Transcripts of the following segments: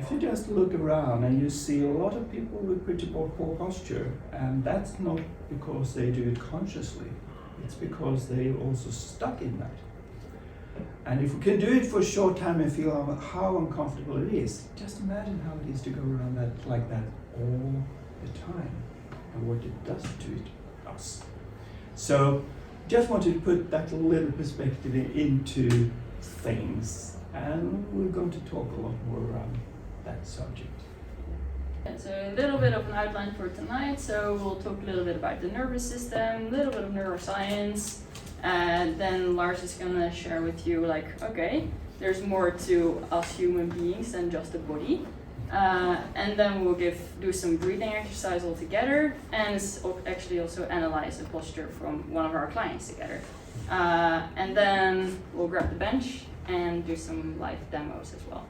if you just look around and you see a lot of people with pretty poor posture, and that's not because they do it consciously, it's because they're also stuck in that. And if we can do it for a short time and feel how uncomfortable it is, just imagine how it is to go around that like that all the time and what it does to us. So just wanted to put that little perspective into things, and we're going to talk a lot more around that subject. So a little bit of an outline for tonight. So we'll talk a little bit about the nervous system, a little bit of neuroscience, and then Lars is going to share with you like, okay, there's more to us human beings than just the body. And then we'll do some breathing exercise all together, and actually also analyze the posture from one of our clients together. And then we'll grab the bench and do some live demos as well.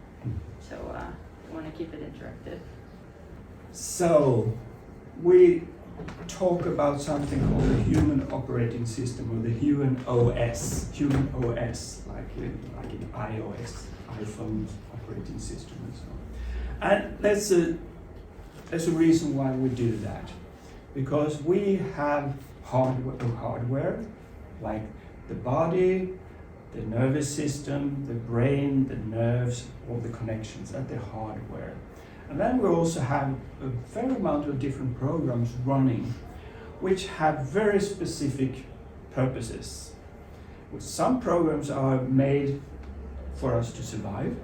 So I want to keep it interactive. So we talk about something called the human operating system, or the human OS, like in iOS, iPhone operating system and so on. And there's a reason why we do that, because we have hardware like the body, the nervous system, the brain, the nerves, all the connections at the hardware. And then we also have a fair amount of different programs running which have very specific purposes. Some programs are made for us to survive,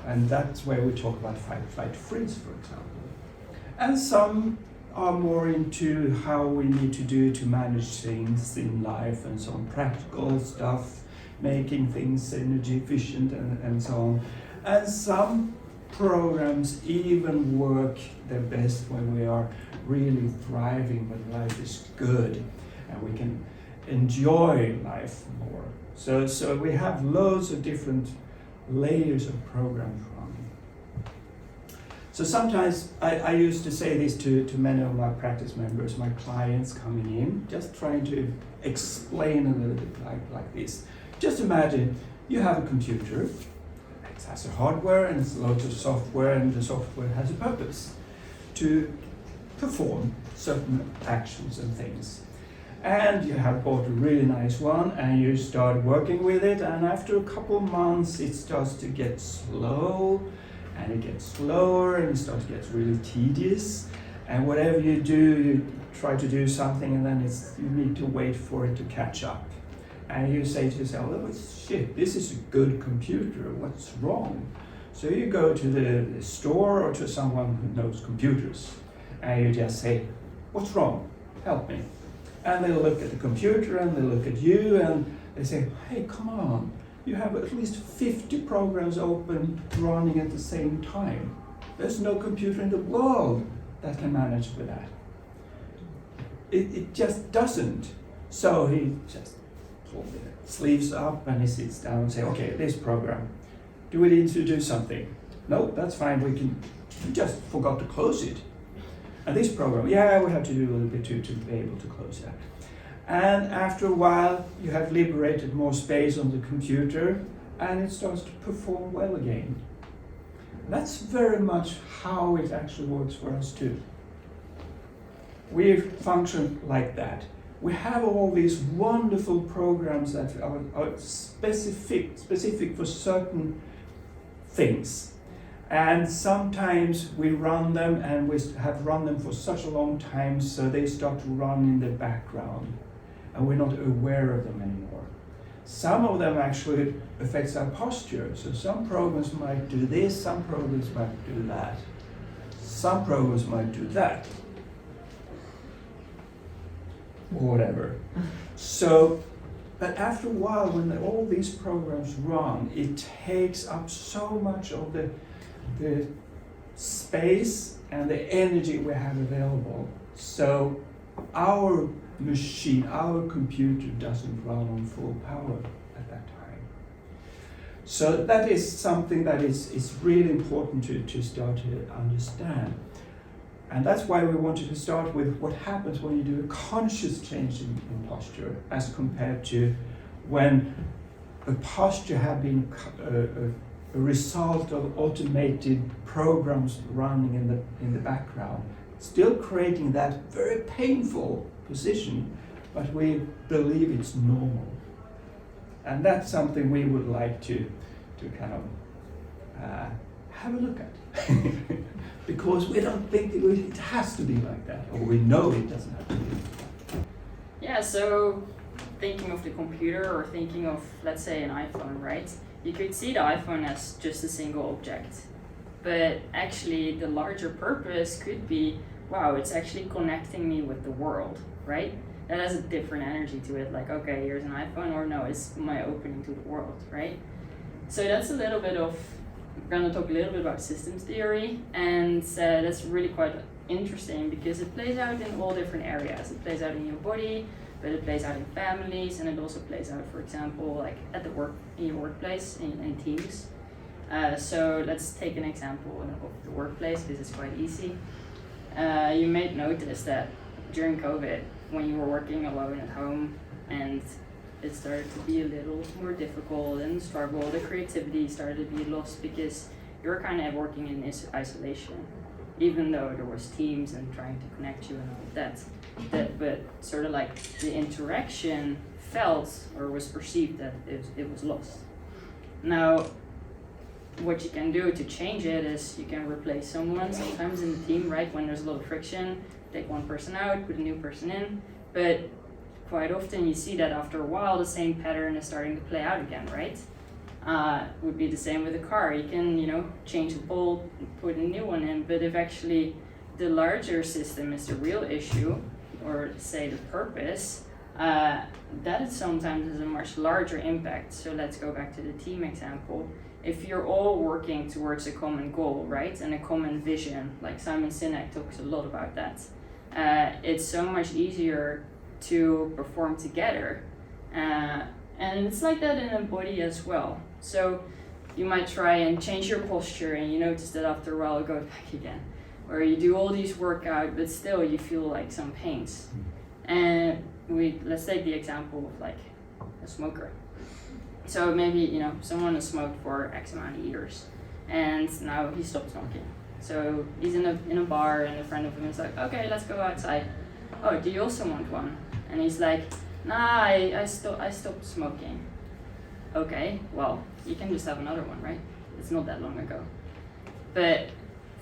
and that's where we talk about fight, flight, freeze, for example. And some are more into how we need to do to manage things in life and so on, practical stuff, making things energy efficient and so on. And some programs even work their best when we are really thriving, when life is good and we can enjoy life more. So we have loads of different layers of programs running. So sometimes I used to say this to many of my practice members, my clients coming in, just trying to explain a little bit like this. Just imagine you have a computer. It has a hardware and it's loads of software, and the software has a purpose to perform certain actions and things. And you have bought a really nice one and you start working with it, and after a couple of months it starts to get slow, and it gets slower, and it starts to get really tedious, and whatever you do, you try to do something and then you need to wait for it to catch up. And you say to yourself, oh shit, this is a good computer, what's wrong? So you go to the store or to someone who knows computers, and you just say, what's wrong? Help me. And they look at the computer and they look at you and they say, hey, come on, you have at least 50 programs open running at the same time. There's no computer in the world that can manage with that. It just doesn't. So he just pulls the sleeves up and he sits down and says, okay, this program, do we need to do something? No, that's fine, we just forgot to close it. And this program, yeah, we have to do a little bit to be able to close that. And after a while, you have liberated more space on the computer and it starts to perform well again. That's very much how it actually works for us too. We function like that. We have all these wonderful programs that are specific for certain things. And sometimes we run them, and we have run them for such a long time, so they start to run in the background, and we're not aware of them anymore. Some of them actually affects our posture. So some programs might do this, some programs might do that. Some programs might do that. Or whatever. So, but after a while, when all these programs run, it takes up so much of the space and the energy we have available. So our machine, our computer doesn't run on full power at that time. So that is something that is really important to start to understand. And that's why we wanted to start with what happens when you do a conscious change in posture as compared to when a posture had been a result of automated programs running in the background, still creating that very painful position, but we believe it's normal. And that's something we would like to kind of have a look at. Because we don't think it has to be like that, or we know it doesn't have to be like that. Yeah, so thinking of the computer or thinking of, let's say, an iPhone, right? You could see the iPhone as just a single object. But actually, the larger purpose could be, wow, it's actually connecting me with the world, right? That has a different energy to it, like, okay, here's an iPhone, or no, it's my opening to the world, right? So that's a little bit of, we're gonna talk a little bit about systems theory, and that's really quite interesting because it plays out in all different areas. It plays out in your body, but it plays out in families, and it also plays out, for example, like at the work, in your workplace, in teams. So let's take an example of the workplace, because it's quite easy. You may notice that during COVID, when you were working alone at home, and it started to be a little more difficult and struggle, the creativity started to be lost because you were kind of working in isolation, even though there was teams and trying to connect you and all of that. But sort of like the interaction felt or was perceived that it was lost. Now, what you can do to change it is you can replace someone sometimes in the team, right? When there's a lot of friction, take one person out, put a new person in. But quite often you see that after a while, the same pattern is starting to play out again, right? Would be the same with a car. You can, change the bolt, put a new one in, but if actually the larger system is the real issue, or say the purpose, that is sometimes has a much larger impact. So let's go back to the team example. If you're all working towards a common goal, right, and a common vision, like Simon Sinek talks a lot about that, it's so much easier to perform together. And it's like that in a body as well. So you might try and change your posture, and you notice that after a while it goes back again. Or you do all these workouts, but still you feel like some pains. And let's take the example of like a smoker. So maybe, someone has smoked for X amount of years, and now he stopped smoking. So he's in a bar, and a friend of him is like, okay, let's go outside. Oh, do you also want one? And he's like, nah, I stopped smoking. Okay, well, you can just have another one, right? It's not that long ago. But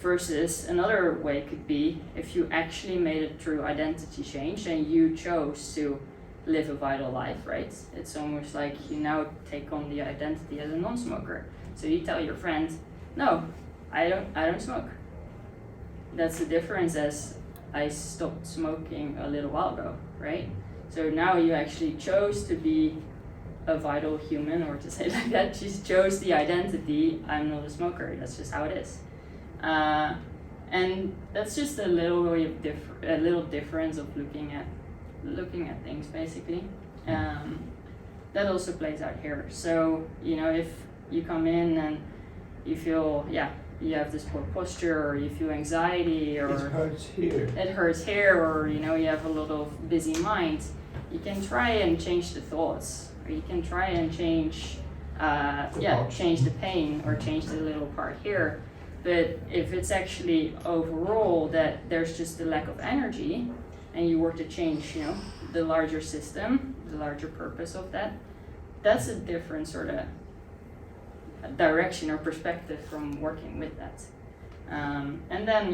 versus another way could be if you actually made it through identity change and you chose to live a vital life, right? It's almost like you now take on the identity as a non-smoker. So you tell your friend, no, I don't smoke. That's the difference as I stopped smoking a little while ago, right? So now you actually chose to be a vital human, or to say it like that, you chose the identity, I'm not a smoker, that's just how it is. And that's just a little way of a little difference of looking at things, basically. That also plays out here. So, if you come in and you feel, you have this poor posture, or you feel anxiety, or it hurts here, or you have a lot of busy mind, you can try and change the thoughts, or you can try and change change the pain, or change the little part here. But if it's actually overall that there's just a lack of energy, and you were to change, the larger system, the larger purpose of that, that's a different sort of direction or perspective from working with that. And then,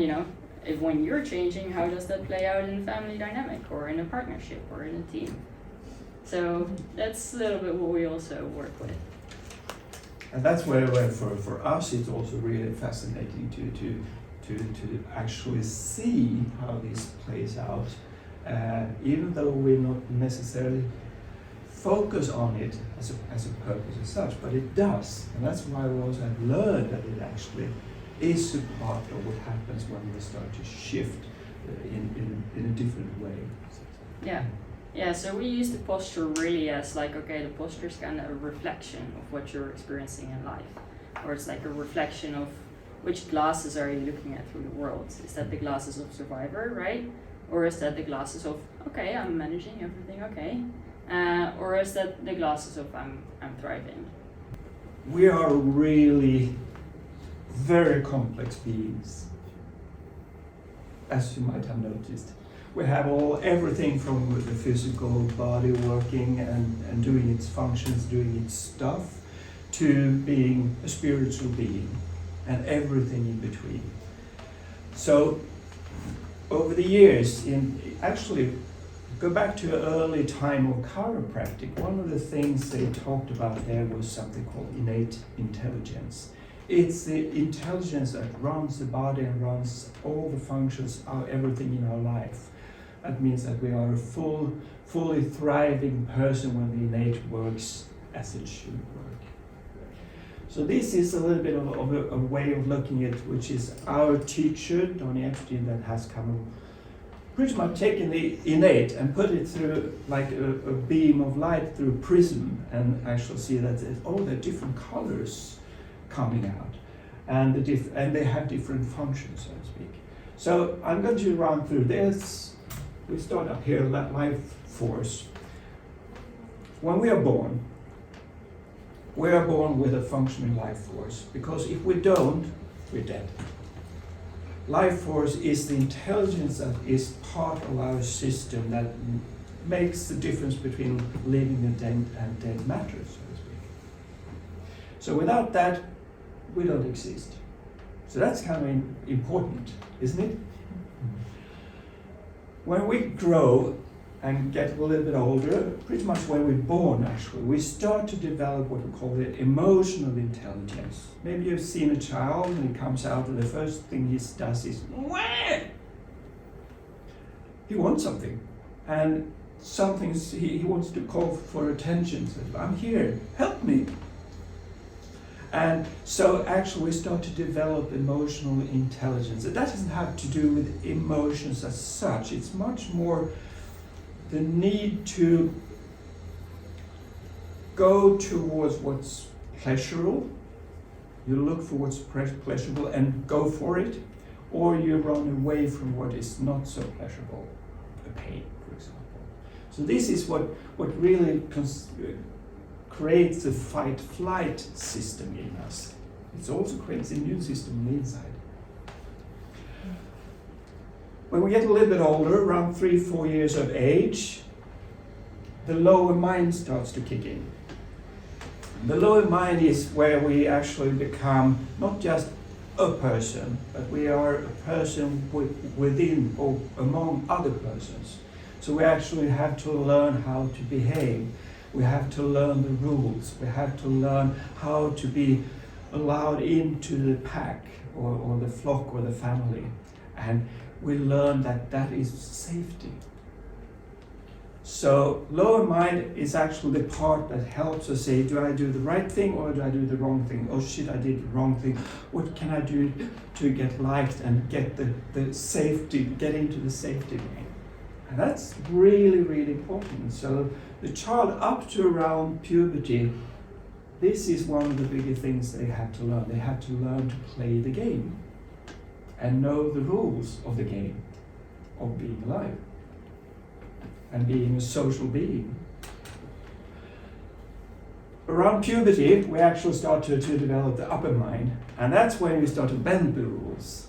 if when you're changing, how does that play out in a family dynamic, or in a partnership, or in a team? So that's a little bit what we also work with. And that's where for us it's also really fascinating to actually see how this plays out, even though we're not necessarily focus on it as a purpose as such, but it does. And that's why we also have learned that it actually is a part of what happens when we start to shift in a different way. Yeah, so we use the posture really as like, okay, the posture is kind of a reflection of what you're experiencing in life. Or it's like a reflection of which glasses are you looking at through the world. Is that the glasses of survivor, right? Or is that the glasses of, okay, I'm managing everything okay? Or is that the glasses of I'm thriving? we are really very complex beings, as you might have noticed. We have everything from the physical body working and doing its functions, doing its stuff, to being a spiritual being, and everything in between. So, over the years, actually, go back to an early time of chiropractic, one of the things they talked about there was something called innate intelligence. It's the intelligence that runs the body and runs all the functions, everything in our life. That means that we are a fully thriving person when the innate works as it should work. So this is a little bit of a way of looking at, which is our teacher, Donny Epstein, that has come pretty much taken the innate and put it through like a beam of light through a prism, and actually see that there are different colors coming out, and they have different functions, so to speak. So I'm going to run through this. We start up here, that life force. When we are born with a functioning life force, because if we don't, we're dead. Life force is the intelligence that is part of our system that makes the difference between living and dead matter, so to speak. So without that, we don't exist. So that's kind of important, isn't it? When we grow and get a little bit older, pretty much when we're born actually, we start to develop what we call the emotional intelligence. Maybe you've seen a child and he comes out and the first thing he does is wah! He wants something. And he wants to call for attention. So, I'm here, help me. And so actually we start to develop emotional intelligence. That doesn't have to do with emotions as such. It's much more the need to go towards what's pleasurable. You look for what's pleasurable and go for it, or you run away from what is not so pleasurable, a pain, for example. So this is what really creates a fight-flight system in us. It also creates an immune system on the inside. When we get a little bit older, around 3-4 years of age, the lower mind starts to kick in. The lower mind is where we actually become not just a person, but we are a person within or among other persons. So we actually have to learn how to behave. We have to learn the rules. We have to learn how to be allowed into the pack or the flock or the family. And we learn that is safety. So lower mind is actually the part that helps us say, do I do the right thing or do I do the wrong thing? Oh shit, I did the wrong thing. What can I do to get liked and get the safety, get into the safety game? And that's really, really important. So the child up to around puberty, this is one of the bigger things they have to learn. They have to learn to play the game and know the rules of the game of being alive and being a social being. Around puberty, we actually start to develop the upper mind, and that's when we start to bend the rules.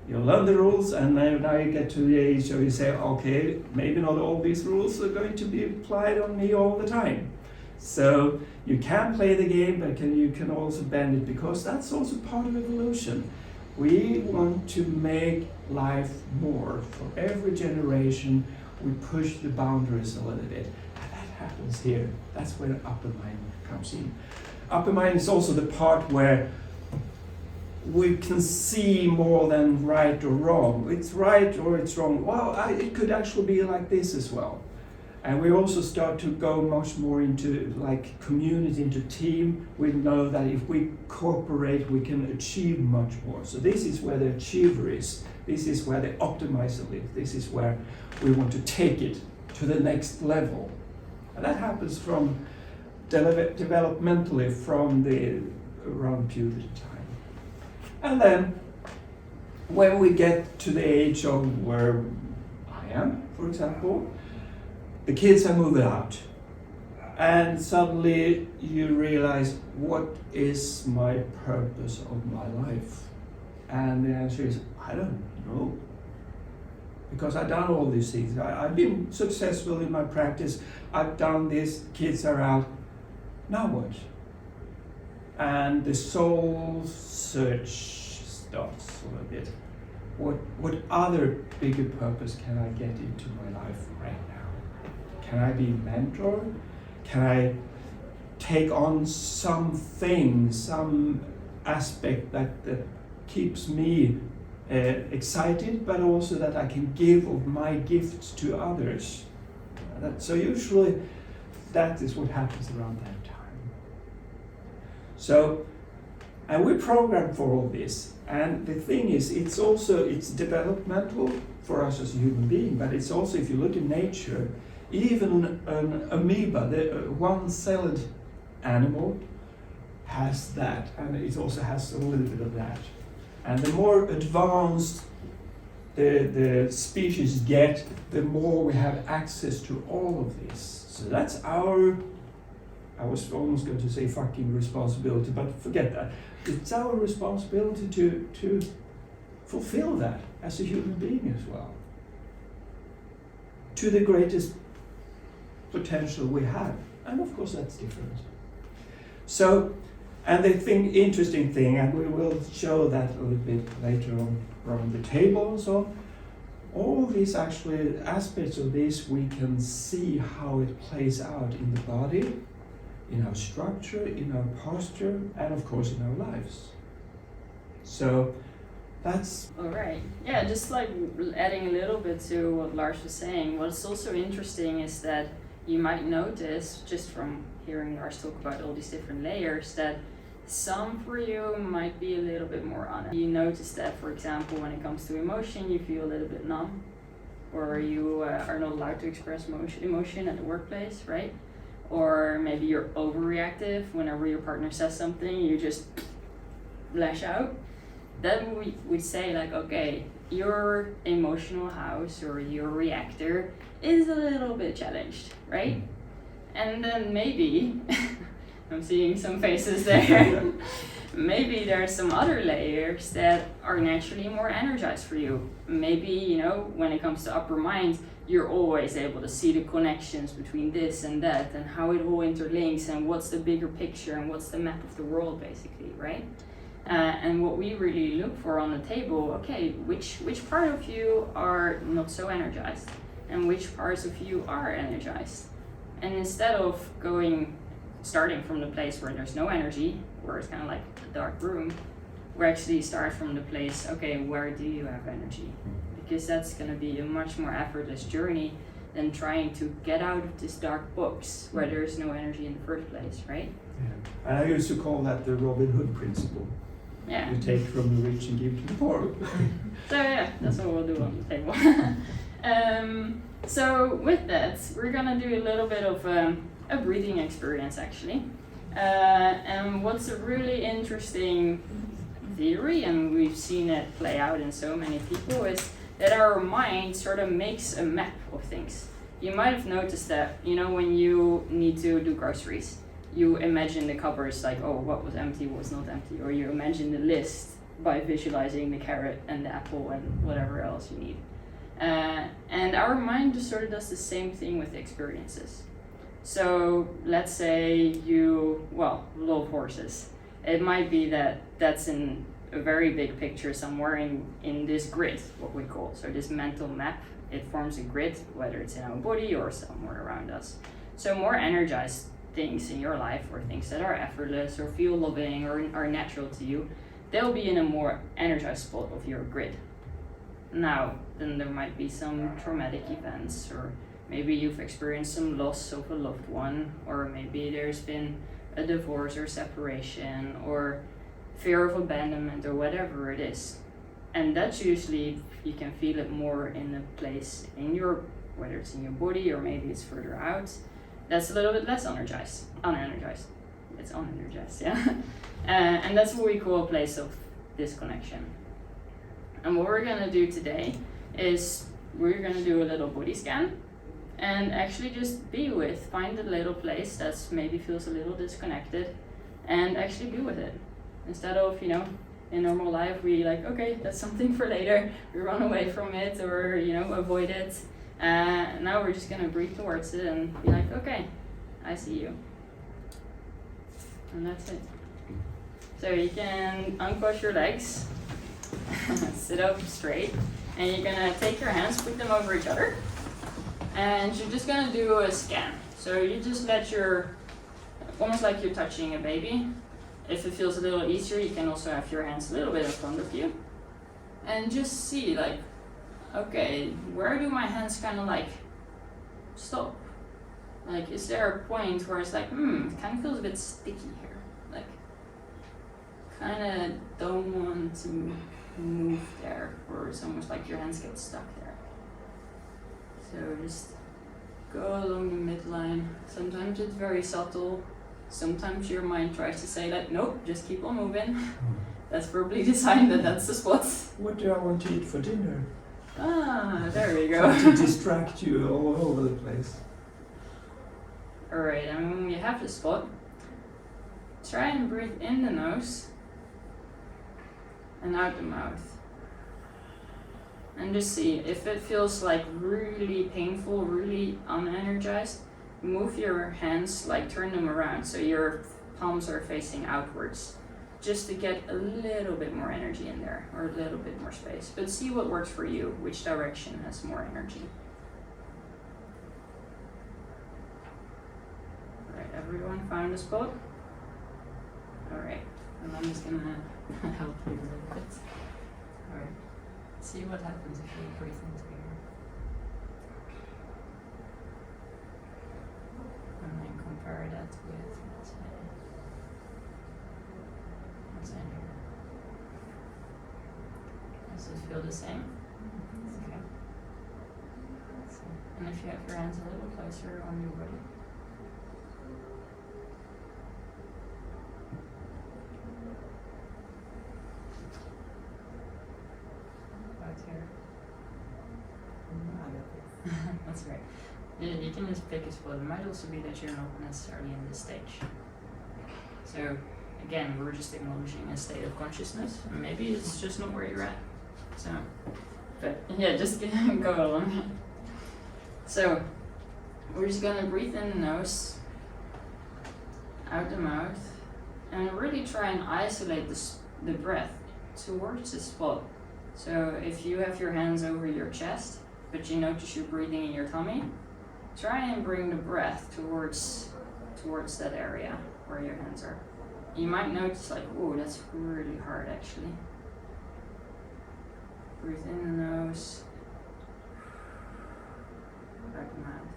You learn the rules, and now you get to the age where you say, okay, maybe not all these rules are going to be applied on me all the time. So you can play the game, but you can also bend it, because that's also part of evolution. We want to make life more. For every generation, we push the boundaries a little bit. And that happens here. That's where the upper mind comes in. Upper mind is also the part where we can see more than right or wrong. It's right or it's wrong. Well, it could actually be like this as well. And we also start to go much more into like community, into team. We know that if we cooperate, we can achieve much more. So this is where the achiever is. This is where the optimizer lives. This is where we want to take it to the next level. And that happens from developmentally from the around puberty time. And then when we get to the age of where I am, for example, the kids are moving out. and suddenly you realize, what is my purpose of my life? And the answer is, I don't know. Because I've done all these things. I've been successful in my practice. I've done this, kids are out. Now what? And the soul search starts a little bit. What other bigger purpose can I get into my life right now? Can I be a mentor? Can I take on something, some aspect that keeps me excited, but also that I can give of my gifts to others? So usually that is what happens around that time. So, and we're programmed for all this. And the thing is, it's developmental for us as a human being, but it's also, if you look in nature, even an amoeba, the one-celled animal, has that, and it also has a little bit of that. And the more advanced the species get, the more we have access to all of this. So that's our, I was almost going to say fucking responsibility, but forget that. It's our responsibility to fulfill that as a human being as well, to the greatest potential we have. And of course that's different. So, and the interesting thing, and we will show that a little bit later on around the table and so on, all these actually aspects of this, we can see how it plays out in the body, in our structure, in our posture, and of course in our lives. So that's... Alright, yeah, just like adding a little bit to what Lars was saying, what's also interesting is that you might notice, just from hearing Lars talk about all these different layers, that some for you might be a little bit more honest. You notice that, for example, when it comes to emotion, you feel a little bit numb, or you are not allowed to express emotion at the workplace, right? Or maybe you're overreactive. Whenever your partner says something, you just lash out. Then we say like, okay, your emotional house or your reactor is a little bit challenged, right? And then maybe, I'm seeing some faces there, maybe there are some other layers that are naturally more energized for you. Maybe, you know, when it comes to upper mind, you're always able to see the connections between this and that and how it all interlinks and what's the bigger picture and what's the map of the world basically, right? And what we really look for on the table, okay, which part of you are not so energized and which parts of you are energized? And instead of starting from the place where there's no energy, where it's kind of like a dark room, we actually start from the place, okay, where do you have energy? Because that's going to be a much more effortless journey than trying to get out of this dark box where there's no energy in the first place, right? Yeah. And I used to call that the Robin Hood principle. Yeah. You take from the rich and give to the poor. So yeah, that's what we'll do on the table. So with that, we're gonna do a little bit of a breathing experience actually. And what's a really interesting theory, and we've seen it play out in so many people, is that our mind sort of makes a map of things. You might have noticed that, you know, when you need to do groceries, you imagine the cupboards like, oh, what was empty, what was not empty, or you imagine the list by visualizing the carrot and the apple and whatever else you need. And our mind just sort of does the same thing with experiences. So let's say you, love horses. It might be that that's in a very big picture somewhere in this grid, what we call. So this mental map, it forms a grid, whether it's in our body or somewhere around us. So more energized things in your life, or things that are effortless or feel loving or are natural to you, they'll be in a more energized spot of your grid. Now, then there might be some traumatic events, or maybe you've experienced some loss of a loved one, or maybe there's been a divorce or separation, or fear of abandonment, or whatever it is. And that's usually, you can feel it more in a place in your, whether it's in your body or maybe it's further out, that's a little bit less unenergized. It's unenergized, yeah. And that's what we call a place of disconnection. And what we're gonna do today is we're gonna do a little body scan, and actually just be with. Find a little place that's maybe feels a little disconnected and actually be with it. Instead of, in normal life we like, okay, that's something for later, we run away from it or, avoid it. Now we're just gonna breathe towards it and be like, okay, I see you. And that's it. So you can uncross your legs, sit up straight, and you're gonna take your hands, put them over each other, and you're just gonna do a scan. So you just let almost like you're touching a baby. If it feels a little easier, you can also have your hands a little bit in front of you. And just see, like, okay, where do my hands kind of like stop? Like, is there a point where it's like, it kind of feels a bit sticky here. Like, kind of don't want to move there, or it's almost like your hands get stuck there. So just go along the midline. Sometimes it's very subtle. Sometimes your mind tries to say that, nope, just keep on moving. That's probably the sign that that's the spot. What do I want to eat for dinner? There we go. To distract you all over the place. Alright, and when you have the spot, try and breathe in the nose and out the mouth. And just see if it feels like really painful, really unenergized. Move your hands, like turn them around so your palms are facing outwards, just to get a little bit more energy in there, or a little bit more space. But see what works for you, which direction has more energy. Alright, everyone found a spot? Alright, and I'm just gonna help you a little bit. Alright, see what happens if you breathe into here. And then compare that with what's in here. Does it feel the same? Okay. And if you have your hands a little closer on your body. Right here. That's right. You can just pick a spot. It might also be that you're not necessarily in this stage. So again, we're just acknowledging a state of consciousness. And maybe it's just not where you're at. So, but yeah, just go along. So we're just gonna breathe in the nose, out the mouth, and really try and isolate the breath towards the spot. So if you have your hands over your chest, but you notice you're breathing in your tummy, try and bring the breath towards that area where your hands are. You might notice like, oh, that's really hard actually. Breathe in the nose, out the mouth.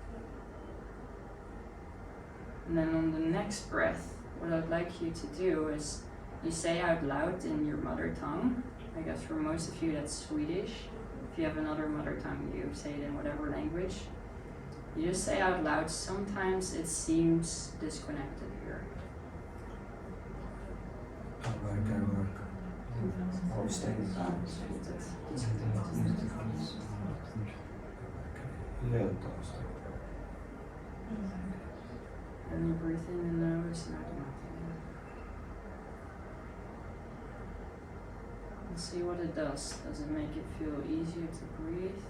And then on the next breath, what I'd like you to do is you say out loud in your mother tongue. I guess for most of you that's Swedish. If you have another mother tongue, you say it in whatever language. You just say out loud, sometimes it seems disconnected here. And you breathe in the nose and out the mouth again. And see what it does. Does it make it feel easier to breathe?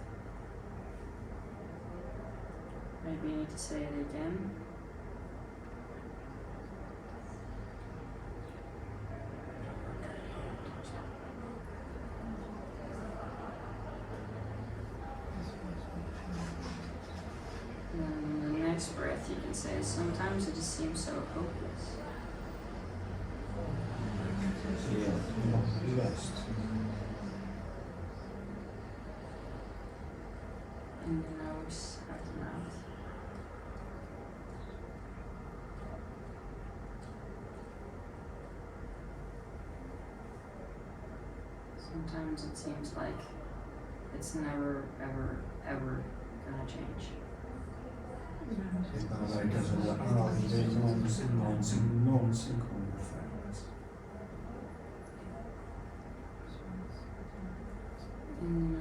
Maybe you need to say it again. And the next breath you can say, sometimes it just seems so hopeless. In the nose, out the mouth. Sometimes it seems like it's never, ever, ever gonna change. In the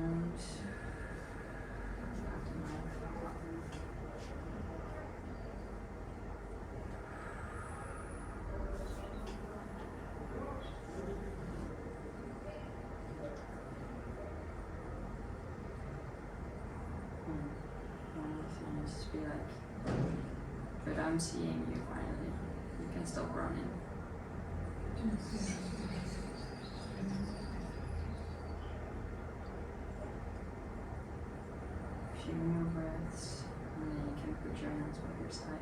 nose, out the mouth. I'm seeing you finally. You can stop running. A few more breaths, and then you can put your hands by your side.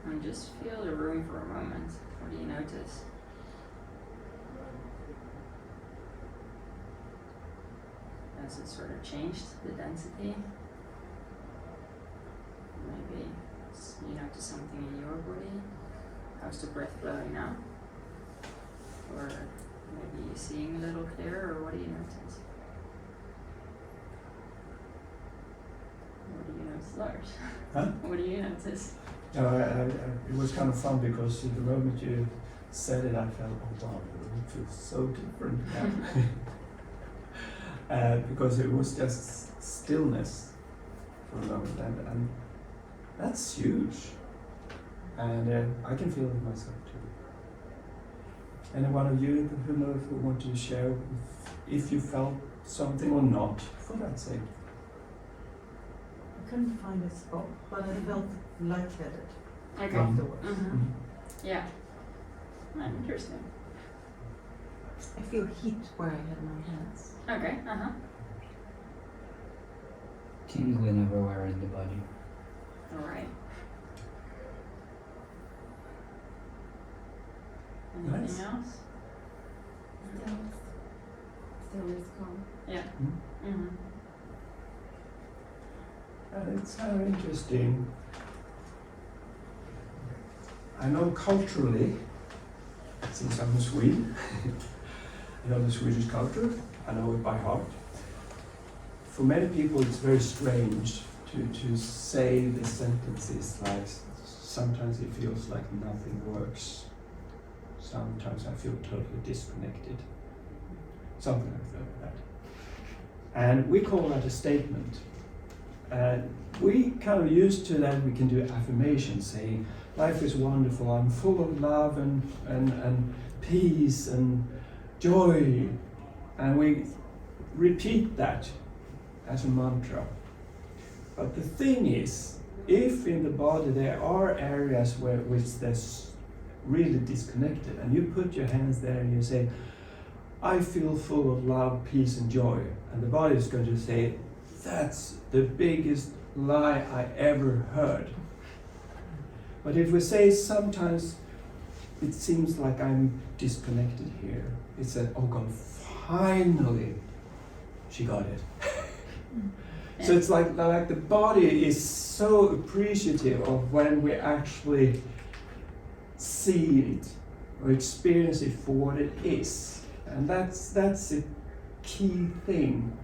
And just feel the room for a moment. What do you notice? Has it sort of changed the density? Maybe you notice something in your body. How's the breath flowing now? Or maybe you're seeing a little clearer, or what do you notice? What do you notice, Lars? Huh? What do you notice? It was kind of fun because the moment you said it, I felt, oh wow, it feels so different. Because it was just stillness for a moment, and that's huge. And I can feel it myself too. Any one of you who want to share if you felt something or not, for that sake? I couldn't find a spot, but I felt lightheaded Okay. afterwards. Mm-hmm. Yeah. Interesting. I feel heat where I had my hands. Okay. Tingling everywhere in the body. All right. Anything Nice. else? Stillness, calm. Yeah. Mm. Mm-hmm. It's kind of interesting. I know culturally, since I'm a Swede, I know the Swedish culture, I know it by heart. For many people it's very strange to say the sentences like, sometimes it feels like nothing works. Sometimes I feel totally disconnected. Something like that. And we call that a statement. We kind of used to that, we can do affirmations saying, life is wonderful, I'm full of love and peace and joy. And we repeat that as a mantra. But the thing is, if in the body there are areas which there's really disconnected, and you put your hands there and you say, I feel full of love, peace and joy. And the body is going to say, that's the biggest lie I ever heard. But if we say sometimes it seems like I'm disconnected here, it's that, oh God, finally she got it. So it's like the body is so appreciative of when we actually see it or experience it for what it is. And that's a key thing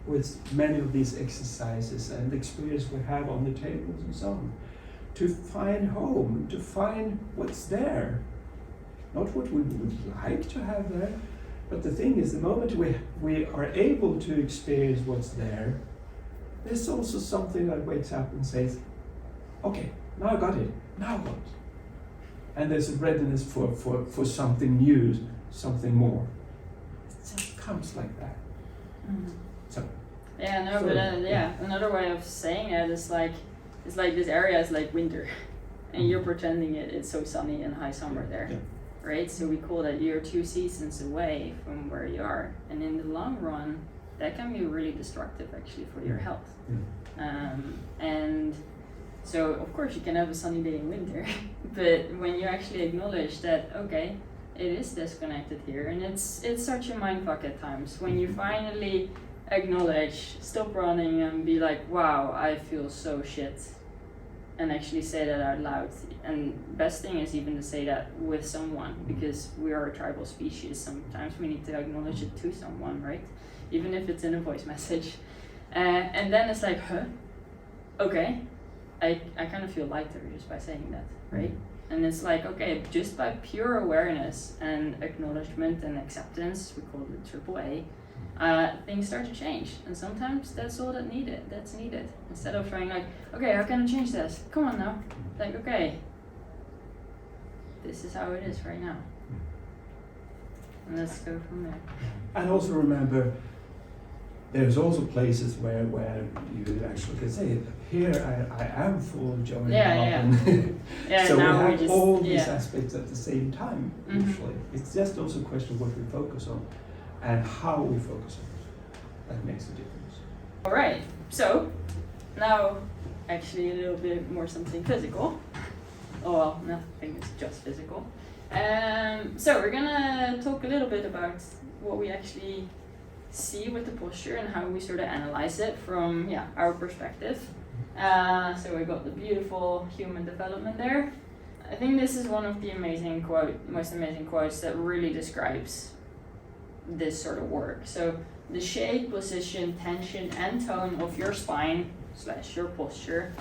with many of these exercises and the experience we have on the tables and so on. To find home, to find what's there. Not what we would like to have there, but the thing is, the moment we are able to experience what's there, there's also something that wakes up and says, okay, now I got it, now what? And there's a readiness for something new, something more. It just comes like that. Mm-hmm. So. Yeah, no, but another way of saying it is like, it's like this area is like winter, and you're pretending it's so sunny and high summer there, right? So we call that you're 2 seasons away from where you are, and in the long run, that can be really destructive actually for your health. And so of course you can have a sunny day in winter, but when you actually acknowledge that, okay, it is disconnected here, and it's such a mindfuck at times when you finally acknowledge, stop running and be like, wow, I feel so shit, and actually say that out loud. And best thing is even to say that with someone, because we are a tribal species. Sometimes we need to acknowledge it to someone, right? Even if it's in a voice message. And then it's like, huh? Okay, I kind of feel lighter just by saying that, right? And it's like, okay, just by pure awareness and acknowledgement and acceptance, we call it AAA, things start to change. And sometimes that's all that's needed. Instead of trying like, okay, how can I change this? Come on now. Like, okay, this is how it is right now. And let's go from there. And also remember, there's also places where you actually can say, here I am full of joy. And Yeah, so we now have all these yeah. aspects at the same time, Mhm. usually. It's just also a question of what we focus on and how we focus on it. That makes a difference. All right, so now actually a little bit more something physical. Oh well, nothing is just physical. So we're gonna talk a little bit about what we actually see with the posture and how we sort of analyze it from our perspective. So we got the beautiful human development there. I think this is one of the most amazing quotes that really describes this sort of work. So the shape, position, tension, and tone of your spine / your posture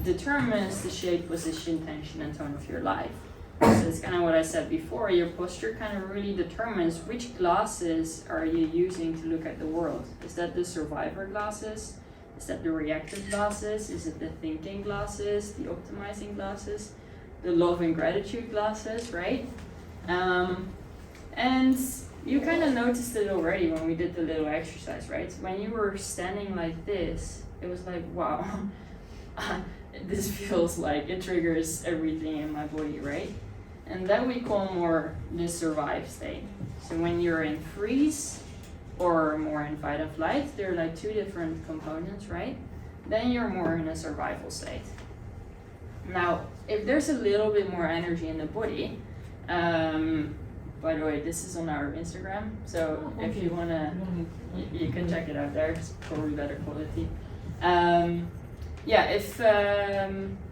determines the shape, position, tension, and tone of your life. So it's kind of what I said before. Your posture kind of really determines which glasses are you using to look at the world. Is that the survivor glasses? Is that the reactive glasses? Is it the thinking glasses, the optimizing glasses, the love and gratitude glasses, right? And you kind of noticed it already when we did the little exercise, right? When you were standing like this, it was like, wow, this feels like it triggers everything in my body, right? And that we call more the survive state. So when you're in freeze or more in fight or flight, they're like two different components, right? Then you're more in a survival state. Now, if there's a little bit more energy in the body, by the way, this is on our Instagram, so if you wanna, you can check it out there. It's probably better quality.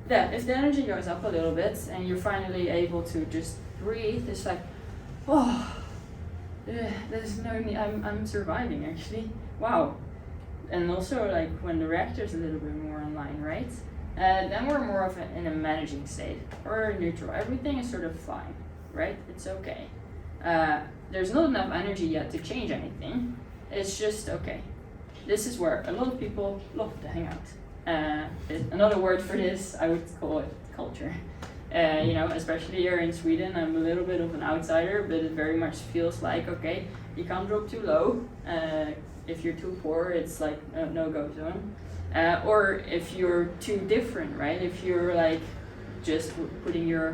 If the energy goes up a little bit and you're finally able to just breathe, it's like, there's no need. I'm surviving actually. Wow. And also like when the reactor's a little bit more online, right? Then we're more of in a managing state or neutral. Everything is sort of fine, right? It's okay. There's not enough energy yet to change anything. It's just okay. This is where a lot of people love to hang out. Another word for this, I would call it culture. Especially here in Sweden, I'm a little bit of an outsider, but it very much feels like, okay, you can't drop too low. If you're too poor, it's like a no-go zone. Or if you're too different, right? If you're like just putting your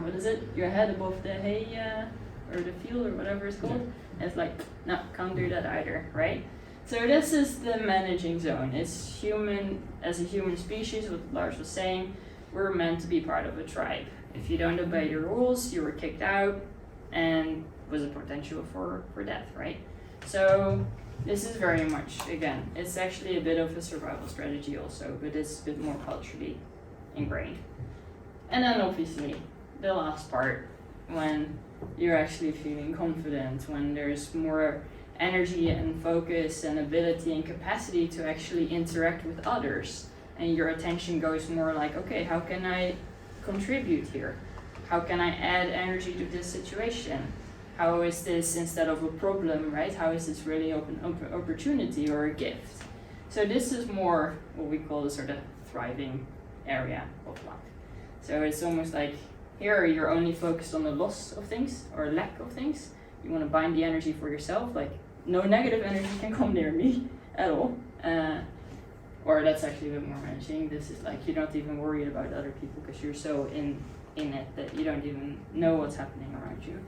head above the hay or the field or whatever it's called, it's like, no, can't do that either, right? So this is the managing zone. It's human, as a human species, what Lars was saying, we're meant to be part of a tribe. If you don't obey the rules, you were kicked out and was a potential for death, right? So this is very much, again, it's actually a bit of a survival strategy also, but it's a bit more culturally ingrained. And then obviously, the last part, when you're actually feeling confident, when there's more energy and focus and ability and capacity to actually interact with others, and your attention goes more like, okay, how can I contribute here? How can I add energy to this situation? How is this, instead of a problem, right? How is this really an opportunity or a gift? So this is more what we call the sort of thriving area of life. So it's almost like here you're only focused on the loss of things or lack of things. You want to bind the energy for yourself, like no negative energy can come near me at all. Or that's actually a bit more managing. This is like you're not even worried about other people because you're so in it that you don't even know what's happening around you.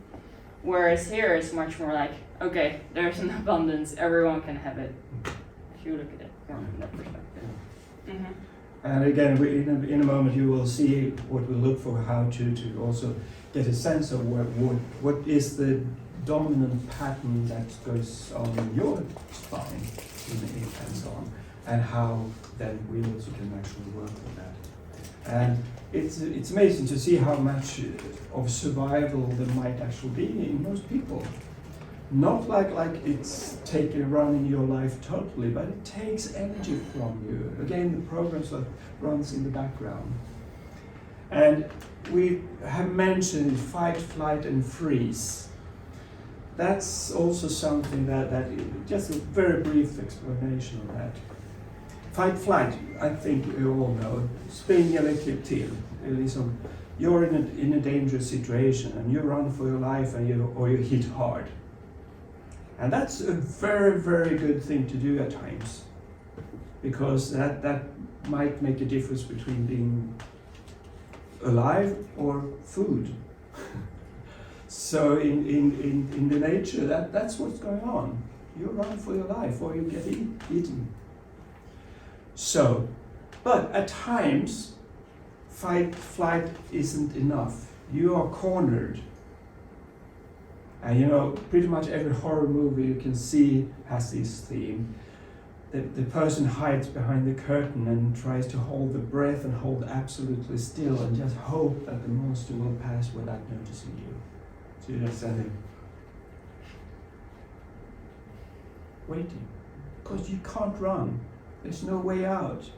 Whereas here it's much more like, okay, there's an abundance, everyone can have it. If you look at it from that perspective. Mm-hmm. And again, in a moment you will see what we look for, how to also get a sense of what is the dominant pattern that goes on in your spine and so on, and how then we also can actually work with that. And it's amazing to see how much of survival there might actually be in most people. Not like it's taken run in your life totally, but it takes energy from you. Again, the programs that runs in the background. And we have mentioned fight, flight, and freeze. that's also something that just a very brief explanation of that. Fight flight, I think you all know. Spring eller klipp till. Liksom, you're in a dangerous situation and you run for your life and you hit hard. And that's a very, very good thing to do at times, because that might make a difference between being alive or food. So in the nature, that's what's going on. You run for your life or you get eaten. So, but at times, fight, flight isn't enough. You are cornered. And you know, pretty much every horror movie you can see has this theme. The person hides behind the curtain and tries to hold the breath and hold absolutely still and just hope that the monster will pass without noticing you. So you're just standing, waiting, because you can't run. There's no way out.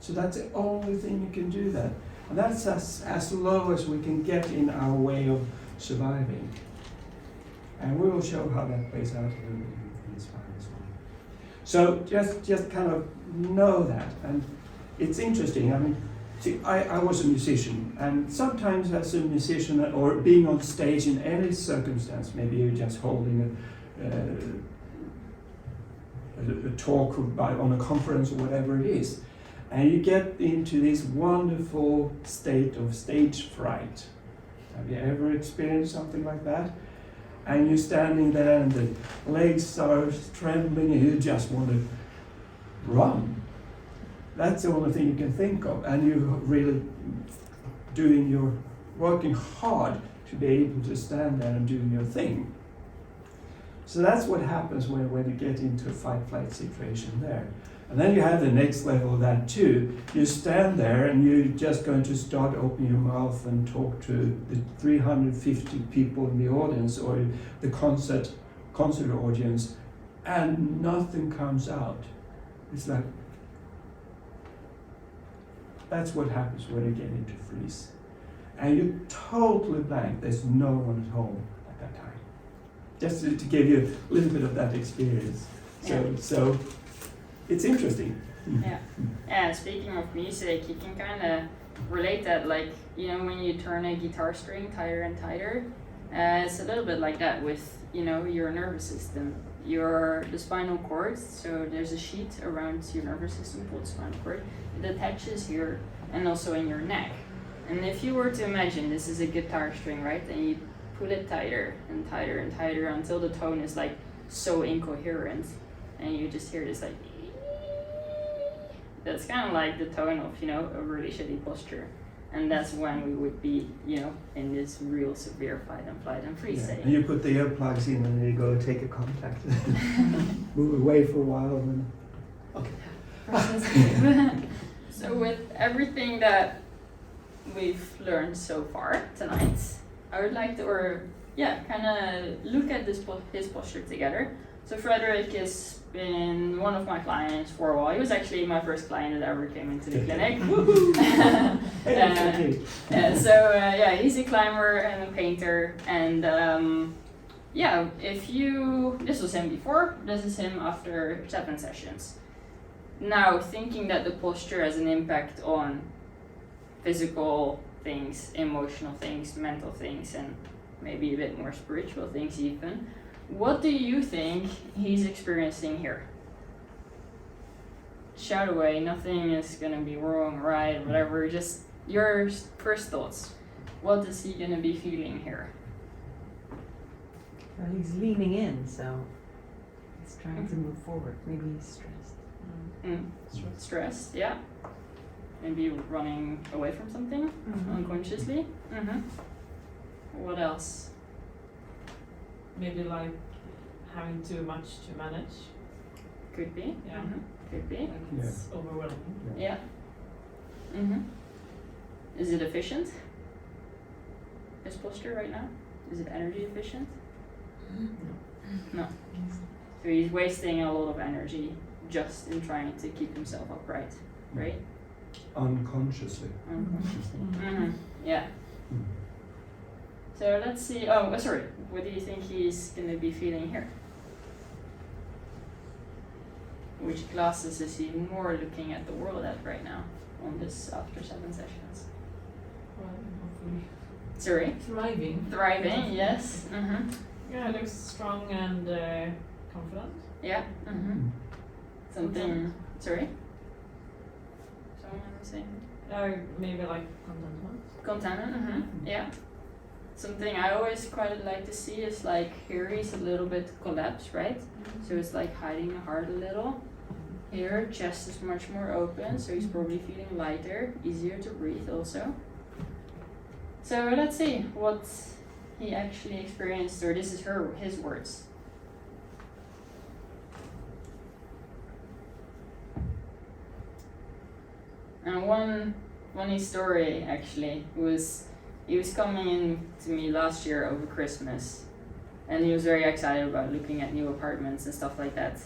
So that's the only thing you can do that. And that's as low as we can get in our way of surviving. And we will show how that plays out in this file as well. So just kind of know that. And it's interesting. I mean, see, I was a musician, and sometimes as a musician or being on stage in any circumstance, maybe you're just holding a talk on a conference or whatever it is, and you get into this wonderful state of stage fright. Have you ever experienced something like that? And you're standing there and the legs are trembling and you just want to run. That's the only thing you can think of, and you're really working hard to be able to stand there and do your thing. So that's what happens when you get into a fight-flight situation there. And then you have the next level of that too. You stand there and you're just going to start opening your mouth and talk to the 350 people in the audience or the concert audience, and nothing comes out. It's like, that's what happens when you get into freeze. And you're totally blank. There's no one at home at that time. Just to give you a little bit of that experience. So it's interesting. Yeah. And speaking of music, you can kind of relate that, like, you know, when you turn a guitar string tighter and tighter, it's a little bit like that with, you know, your nervous system. The spinal cord, so there's a sheet around your nervous system called spinal cord. It attaches here and also in your neck. And if you were to imagine this is a guitar string, right, and you pull it tighter and tighter and tighter until the tone is like so incoherent, and you just hear this like, that's kind of like the tone of, you know, a really shitty posture. And that's when we would be, you know, in this real severe fight and flight and freeze state. And you put the earplugs in and you go take a contact. Move away for a while and okay. So with everything that we've learned so far tonight, I would like to, kind of look at his posture together. So Frederick has been one of my clients for a while. He was actually my first client that ever came into the clinic. He's a climber and a painter, and this was him before, this is him after 7 sessions. Now, thinking that the posture has an impact on physical things, emotional things, mental things, and maybe a bit more spiritual things even, what do you think he's experiencing here? Shout away, nothing is gonna be wrong, right, whatever, just your first thoughts. What is he gonna be feeling here? Well, he's leaning in, so he's trying to move forward. Maybe he's stressed. Stressed, yeah. Maybe running away from something unconsciously. What else? Maybe like having too much to manage. Could be. Yeah. Could be. Like it's overwhelming. Yeah. Is it efficient? His posture right now? Is it energy efficient? No. So he's wasting a lot of energy just in trying to keep himself upright, right? unconsciously. Yeah. So let's see. Oh, sorry. What do you think he's gonna be feeling here? Which classes is he more looking at the world at right now on this after 7 sessions? Well, hopefully Sorry. thriving. Thriving. Yes. Mhm. Yeah, looks strong and confident. Yeah. Mhm. Something. Sorry. Someone was saying. Maybe like contentment. Content. Mhm. Yeah. Something I always quite like to see is like here he's a little bit collapsed, right? So it's like hiding the heart a little. Here, chest is much more open, so he's probably feeling lighter, easier to breathe also. So let's see what he actually experienced, or this is his words. And one funny story actually was he was coming in to me last year over Christmas, and he was very excited about looking at new apartments and stuff like that.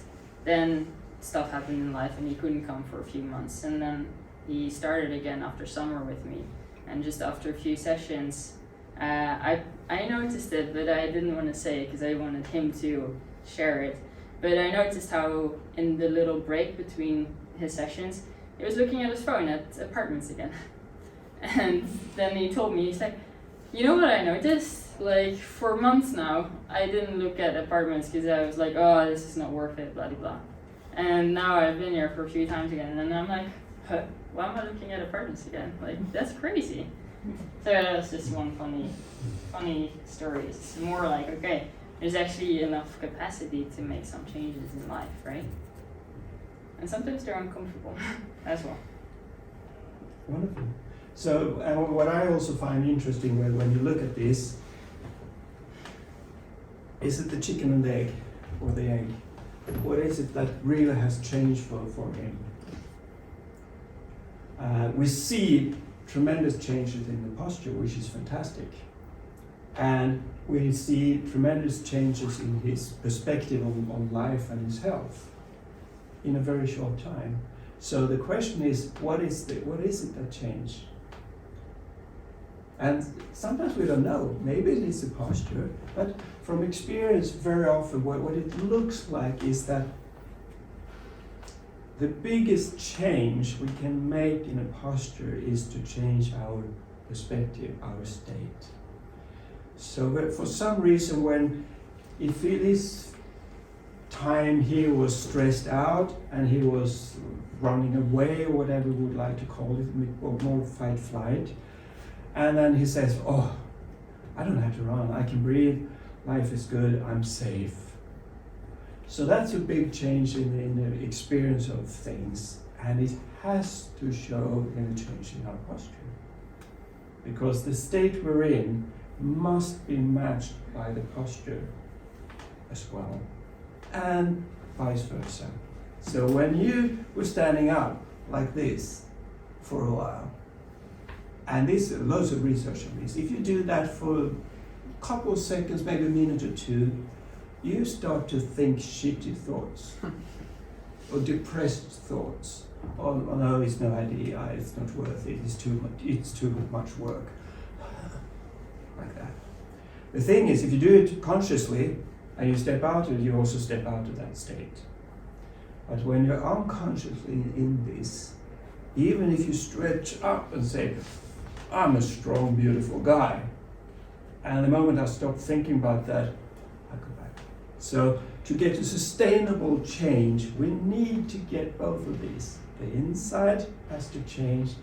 Then stuff happened in life and he couldn't come for a few months, and then he started again after summer with me, and just after a few sessions I noticed it, but I didn't want to say it because I wanted him to share it. But I noticed how in the little break between his sessions he was looking at his phone at apartments again. And then he told me, he's like, you know what I noticed? Like for months now I didn't look at apartments because I was like, oh, this is not worth it, blah blah blah. And now I've been here for a few times again, and I'm like, huh, why am I looking at apartments again? Like, that's crazy. So that's just one funny story. It's more like, okay, there's actually enough capacity to make some changes in life, right? And sometimes they're uncomfortable as well. Wonderful. So, and what I also find interesting when you look at this, is it the chicken and the egg, or the egg? What is it that really has changed for him? We see tremendous changes in the posture, which is fantastic. And we see tremendous changes in his perspective on life and his health in a very short time. So the question is, what is it that changed? And sometimes we don't know. Maybe it is the posture, but from experience, very often what it looks like is that the biggest change we can make in a posture is to change our perspective, our state. So for some reason, when if it is time he was stressed out and he was running away, or whatever we would like to call it, more fight flight, and then he says, oh, I don't have to run, I can breathe, life is good, I'm safe. So that's a big change in the experience of things, and it has to show in a change in our posture. Because the state we're in must be matched by the posture as well, and vice versa. So when you were standing up like this for a while, and there's loads of research on this, if you do that for a couple of seconds, maybe a minute or two, you start to think shitty thoughts or depressed thoughts. Oh no, it's no idea, it's not worth it, it's too much work. Like that. The thing is, if you do it consciously and you step out of it, you also step out of that state. But when you're unconsciously in this, even if you stretch up and say, I'm a strong, beautiful guy, and the moment I stop thinking about that, I go back. So to get a sustainable change, we need to get both of these. The inside has to change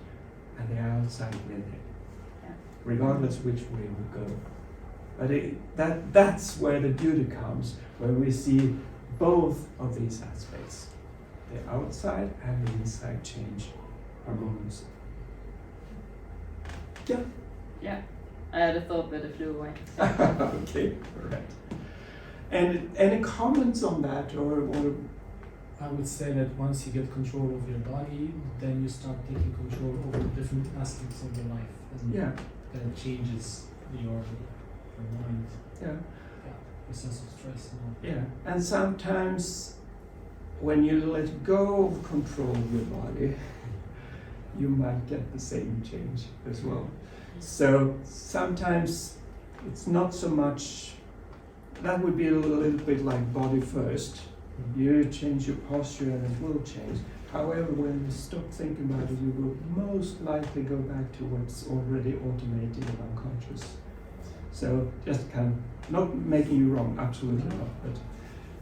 and the outside with it, regardless which way we go. But that's where the beauty comes, where we see both of these aspects, the outside and the inside change harmoniously. Yeah. Yeah, I had a thought, but it flew away. Okay, all right. And any comments on that, or I would say that once you get control of your body, then you start taking control over different aspects of your life, and yeah, then it changes your mind, yeah, your sense of stress and all. yeah. And sometimes when you let go of control of your body, you might get the same change as well. So sometimes it's not so much, that would be a little bit like body first. You change your posture and it will change. However, when you stop thinking about it, you will most likely go back to what's already automated and unconscious. So just kind of, not making you wrong, absolutely not. But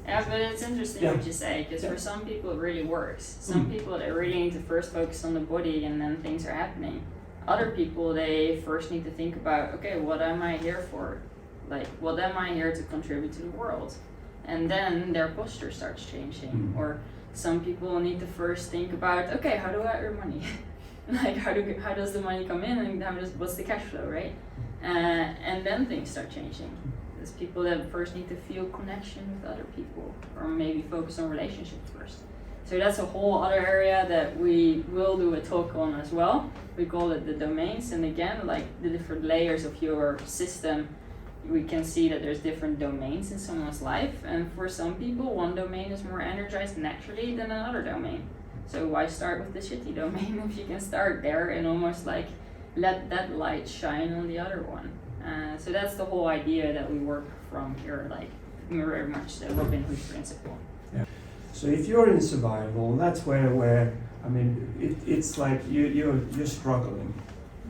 Yeah, but it's interesting Yeah. what you say, because Yeah. for some people it really works. Some people, they really need to first focus on the body and then things are happening. Other people, they first need to think about, okay, what am I here for? Like, what am I here to contribute to the world? And then their posture starts changing. Or some people need to first think about, okay, how do I earn money? Like, how does the money come in, and what's the cash flow, right? And then things start changing. There's people that first need to feel connection with other people, or maybe focus on relationships first. So that's a whole other area that we will do a talk on as well. We call it the domains, and again, like the different layers of your system, we can see that there's different domains in someone's life, and for some people, one domain is more energized naturally than another domain. So why start with the shitty domain if you can start there and almost like let that light shine on the other one? So that's the whole idea that we work from here, like very much the Robin Hood principle. so if you're in survival, that's where I mean, it's like you're struggling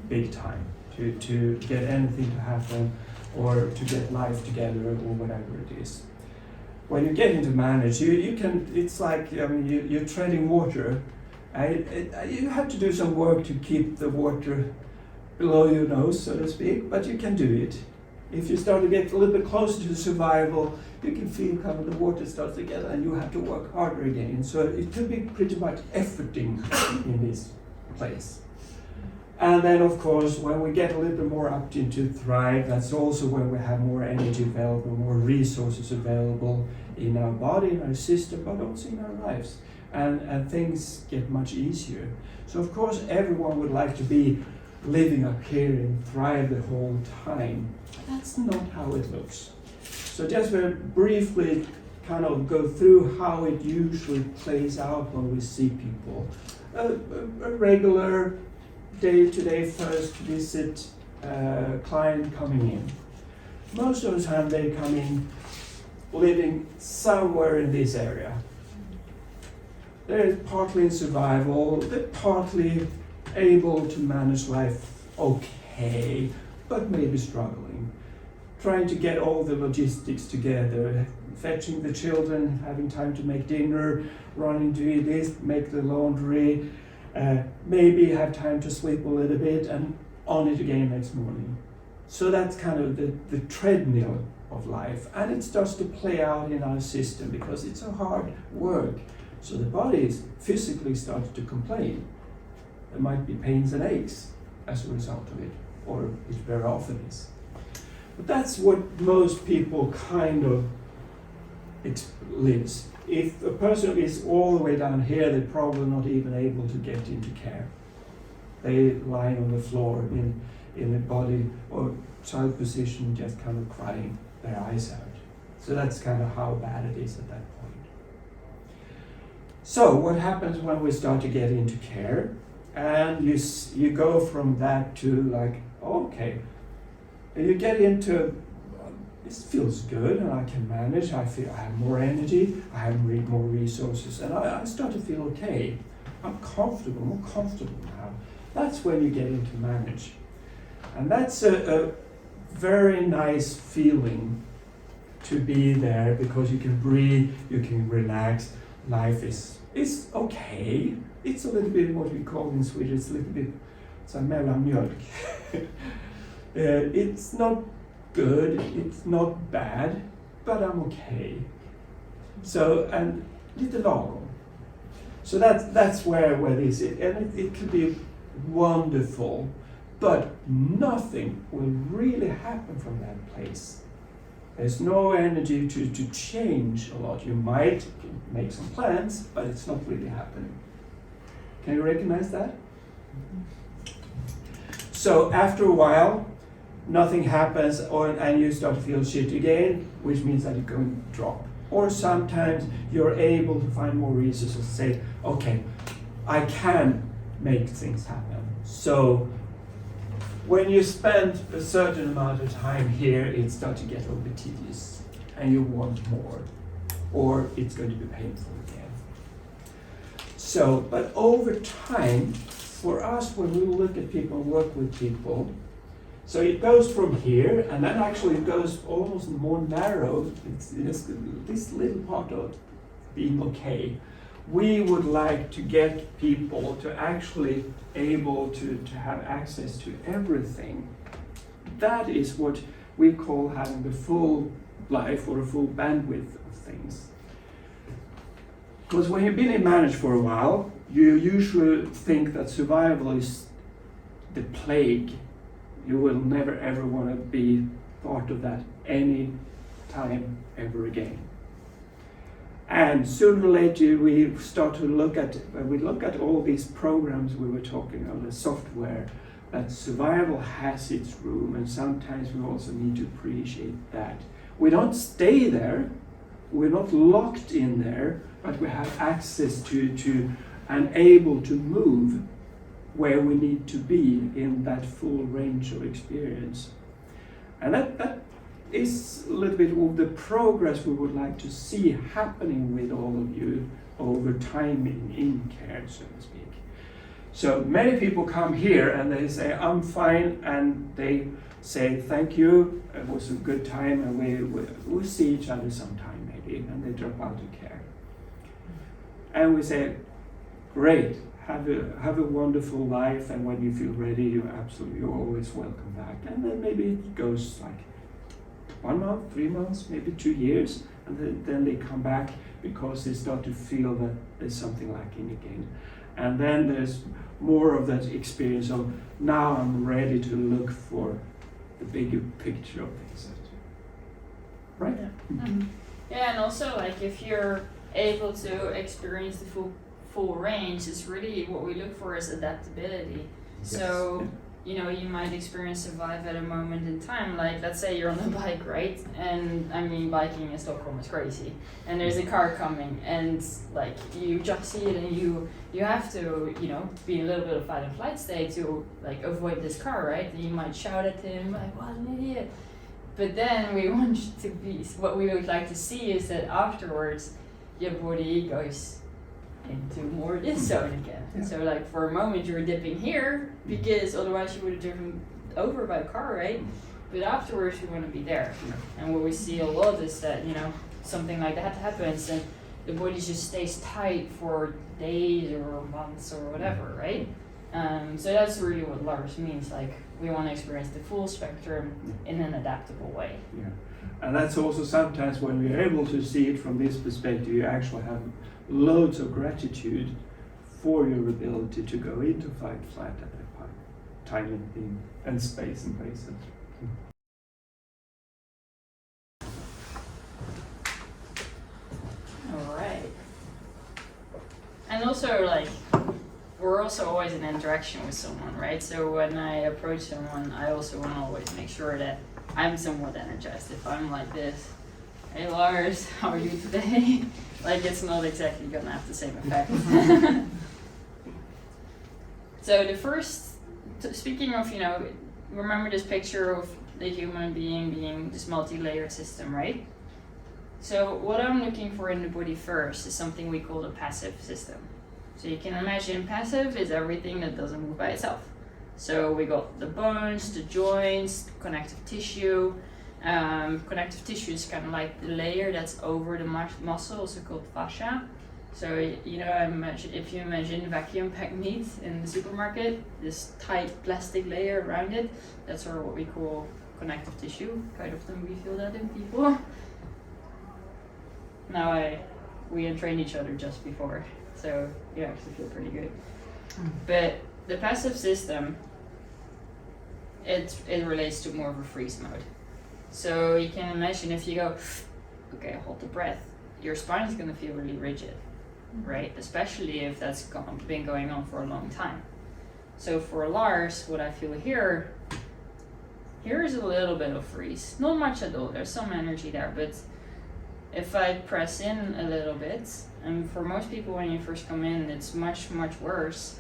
big time to get anything to happen, or to get life together, or whatever it is. When you get into manage, you can, it's like, I mean, you're treading water, and you have to do some work to keep the water below your nose, so to speak, but you can do it. If you start to get a little bit closer to survival, you can feel kind of the water starts to get, and you have to work harder again. So it could be pretty much efforting in this place. And then, of course, when we get a little bit more up into thrive, that's also when we have more energy available, more resources available in our body, in our system, but also in our lives. And things get much easier. So, of course, everyone would like to be living up here and thrive the whole time. But that's not how it looks. So just very briefly kind of go through how it usually plays out when we see people. A regular day-to-day first visit client coming in. Most of the time they come in living somewhere in this area. They're partly in survival, they're partly able to manage life okay, but maybe struggling. Trying to get all the logistics together, fetching the children, having time to make dinner, running to eat this, make the laundry, maybe have time to sleep a little bit, and on it again next morning. So that's kind of the treadmill of life, and it starts to play out in our system because it's a hard work. So the body physically starts to complain. There might be pains and aches as a result of it, or it very often is. But that's what most people kind of lives. If a person is all the way down here, they're probably not even able to get into care. They lie on the floor in a body or child position, just kind of crying their eyes out. So that's kind of how bad it is at that point. So what happens when we start to get into care? And you go from that to like, okay, you get into, this feels good and I can manage, I feel I have more energy, I have more resources, and I start to feel okay. I'm comfortable, more comfortable now. That's when you get into manage. And that's a very nice feeling to be there, because you can breathe, you can relax, life is okay. It's a little bit what we call in Swedish, it's a little bit mellanmjölk. It's not good, it's not bad, but I'm okay. So, and lite lagom. So that's where this is, and it can be wonderful, but nothing will really happen from that place. There's no energy to change a lot. You might make some plans, but it's not really happening. Can you recognize that? So after a while, nothing happens, and you start to feel shit again, which means that you're going to drop. Or sometimes you're able to find more reasons to say, okay, I can make things happen. So when you spend a certain amount of time here, it starts to get a little bit tedious and you want more, or it's going to be painful again. So, but over time, for us, when we look at people, work with people, so it goes from here, and then actually it goes almost more narrow. It's this little part of being okay. We would like to get people to actually able to have access to everything. That is what we call having the full life or a full bandwidth of things. Because when you've been in management for a while, you usually think that survival is the plague. You will never ever want to be part of that any time ever again. And sooner or later we start to look at all these programs we were talking about, the software, that survival has its room, and sometimes we also need to appreciate that. We don't stay there, we're not locked in there, but we have access to and able to move where we need to be in that full range of experience. And that is a little bit of the progress we would like to see happening with all of you over time in care, so to speak. So many people come here and they say, I'm fine, and they say, thank you, it was a good time, and we'll see each other sometime maybe, and they drop out of care. And we say, great, have a wonderful life, and when you feel ready, you're always welcome back. And then maybe it goes like 1 month, 3 months, maybe 2 years, and then they come back because they start to feel that there's something lacking again. And then there's more of that experience of, now I'm ready to look for the bigger picture of things. Right? Yeah. Yeah, and also like if you're able to experience the full range, it's really what we look for is adaptability. Yes. So, you know, you might experience survive at a moment in time, like let's say you're on a bike, right? And I mean, biking in Stockholm is crazy. And there's a car coming, and like you just see it, and you have to, you know, be in a little bit of fight and flight state to like avoid this car, right? And you might shout at him like, what an idiot. But then we want you to be, what we would like to see is that afterwards your body goes into more this zone again. Yeah. So like for a moment you were dipping here because otherwise you would have driven over by a car, right? But afterwards you want to be there. Yeah. And what we see a lot is that, you know, something like that happens and the body just stays tight for days or months or whatever, right? So that's really what Lars means, like we want to experience the full spectrum in an adaptable way. Yeah. And that's also sometimes when we're able to see it from this perspective, you actually have loads of gratitude for your ability to go into fight flight at that time and space and places. Alright. And also like we're also always in interaction with someone, right? So when I approach someone, I also want to always make sure that I'm somewhat energized. If I'm like this, hey Lars, how are you today? Like it's not exactly gonna have the same effect. So the first, speaking of, you know, remember this picture of the human being this multi-layered system, right? So what I'm looking for in the body first is something we call the passive system. So you can imagine passive is everything that doesn't move by itself. So we got the bones, the joints, connective tissue. Connective tissue is kind of like the layer that's over the muscle, also called fascia. So, you know, if you imagine vacuum packed meat in the supermarket, this tight plastic layer around it, that's sort of what we call connective tissue. Quite often we feel that in people. Now we trained each other just before, so you actually feel pretty good. But the passive system, it relates to more of a freeze mode. So you can imagine if you go, okay, hold the breath, your spine is going to feel really rigid, right? Especially if that's been going on for a long time. So for Lars, what I feel here is a little bit of freeze. Not much at all, there's some energy there, but if I press in a little bit, and for most people when you first come in, it's much, much worse.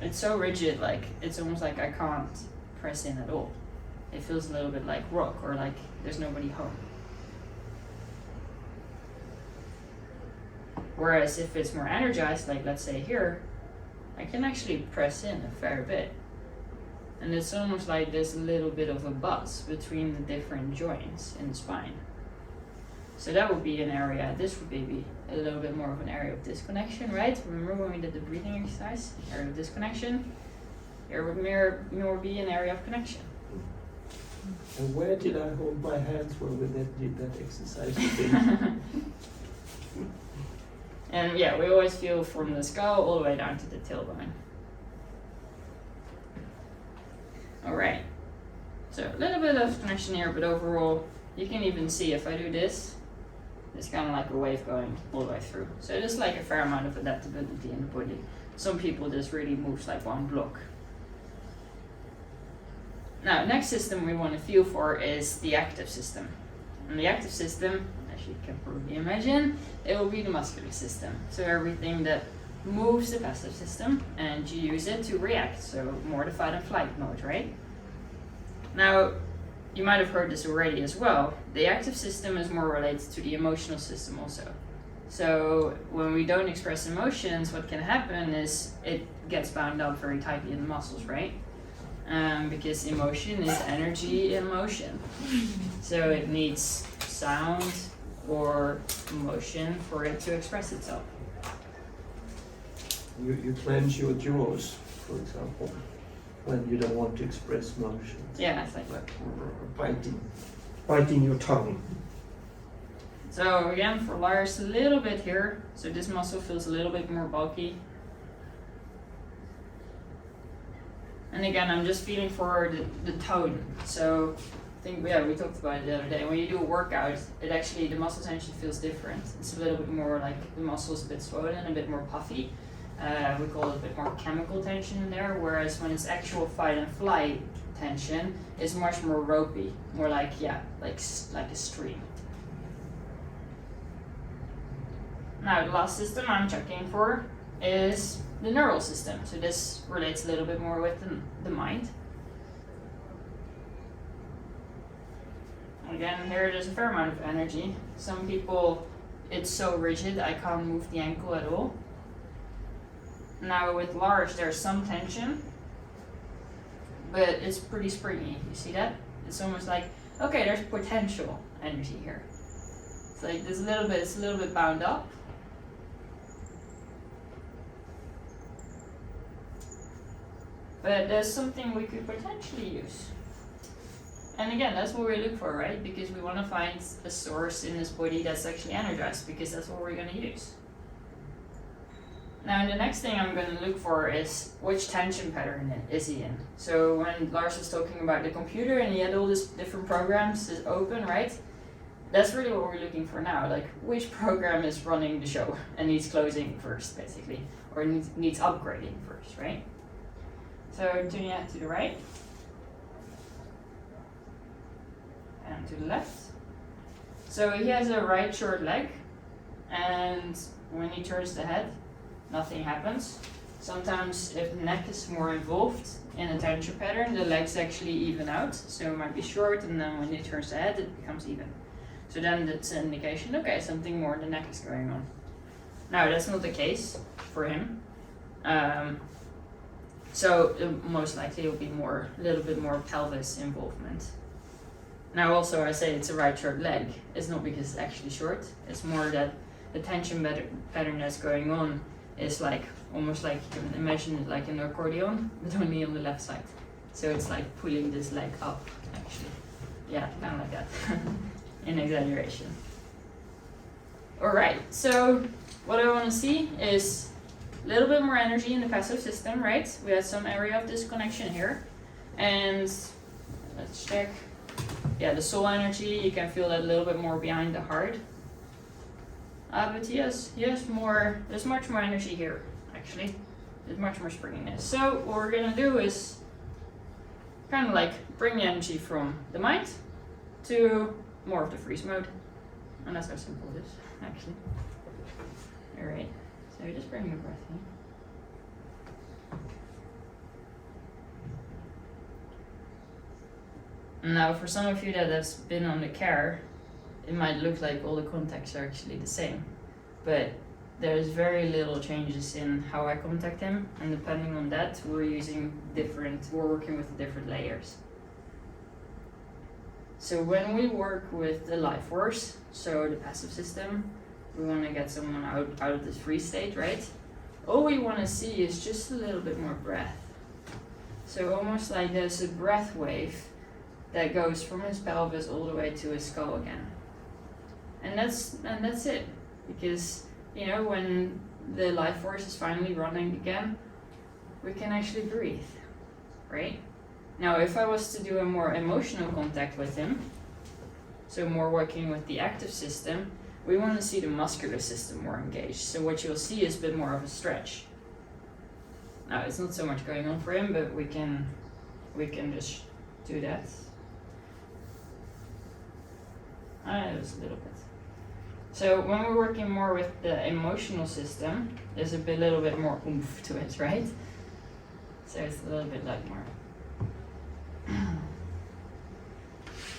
it's so rigid, like it's almost like I can't press in at all. It feels a little bit like rock, or like there's nobody home. Whereas if it's more energized, like let's say here, I can actually press in a fair bit. And it's almost like there's a little bit of a buzz between the different joints in the spine. So that would be an area, this would be a little bit more of an area of disconnection, right? Remember when we did the breathing exercise? Area of disconnection. Here would more be an area of connection. And where did I hold my hands when we did that exercise? And yeah, we always feel from the skull all the way down to the tailbone. Alright, so a little bit of connection here, but overall, you can even see if I do this, it's kind of like a wave going all the way through. So there's like a fair amount of adaptability in the body. Some people just really moves like one block. Now, next system we want to feel for is the active system. And the active system, as you can probably imagine, it will be the muscular system. So everything that moves the passive system, and you use it to react. So more the fight and flight mode, right? Now, you might have heard this already as well. The active system is more related to the emotional system also. So when we don't express emotions, what can happen is it gets bound up very tightly in the muscles, right? Because emotion is energy in motion. So it needs sound or motion for it to express itself. You clench your jaws, for example, when you don't want to express emotions. Yeah, it's like that. Biting your tongue. So again, for Lars, a little bit here. So this muscle feels a little bit more bulky. And again, I'm just feeling for the tone. So I think, yeah, we talked about it the other day. When you do a workout, it actually, the muscle tension feels different. It's a little bit more like the muscle's a bit swollen, a bit more puffy. We call it a bit more chemical tension in there, whereas when it's actual fight and flight tension, it's much more ropey, more like, yeah, like a stream. Now, the last system I'm checking for is the neural system. So this relates a little bit more with the mind. Again, here there's a fair amount of energy. Some people, it's so rigid, I can't move the ankle at all. Now with Lars, there's some tension, but it's pretty springy. You see that? It's almost like, okay, there's potential energy here. It's like there's it's a little bit bound up. But there's something we could potentially use. And again, that's what we look for, right? Because we want to find a source in this body that's actually energized, because that's what we're going to use. Now, the next thing I'm going to look for is which tension pattern is he in. So when Lars was talking about the computer and he had all these different programs is open, right? That's really what we're looking for now. Like, which program is running the show and needs closing first, basically, or needs upgrading first, right? So turn your head to the right and to the left. So he has a right short leg, and when he turns the head, nothing happens. Sometimes if the neck is more involved in a tension pattern, the legs actually even out. So it might be short, and then when he turns the head, it becomes even. So then that's an indication, okay, something more in the neck is going on. Now that's not the case for him. So most likely it will be a little bit more pelvis involvement. Now also I say it's a right short leg. It's not because it's actually short. It's more that the tension pattern that's going on is like, almost like you can imagine it like an accordion, but only on the left side. So it's like pulling this leg up, actually. Yeah, kind of like that, in exaggeration. Alright, so what I want to see is a little bit more energy in the passive system, right? We had some area of disconnection here. And let's check. Yeah, the soul energy, you can feel that a little bit more behind the heart. But he has more, there's much more energy here, actually. There's much more springiness. So what we're gonna do is kind of like bring the energy from the mind to more of the freeze mode. And that's how simple it is, actually. Alright, so just bring your breath in. Now, for some of you that have been on the care, it might look like all the contacts are actually the same, but there's very little changes in how I contact him, and depending on that, we're working with different layers. So when we work with the life force, so the passive system, we want to get someone out of this free state, right? All we want to see is just a little bit more breath. So almost like there's a breath wave that goes from his pelvis all the way to his skull again. And that's it. Because, you know, when the life force is finally running again, we can actually breathe, right? Now, if I was to do a more emotional contact with him, so more working with the active system, we want to see the muscular system more engaged. So what you'll see is a bit more of a stretch. Now, it's not so much going on for him, but we can just do that. It was a little bit. So when we're working more with the emotional system, there's little bit more oomph to it, right? So it's a little bit like more.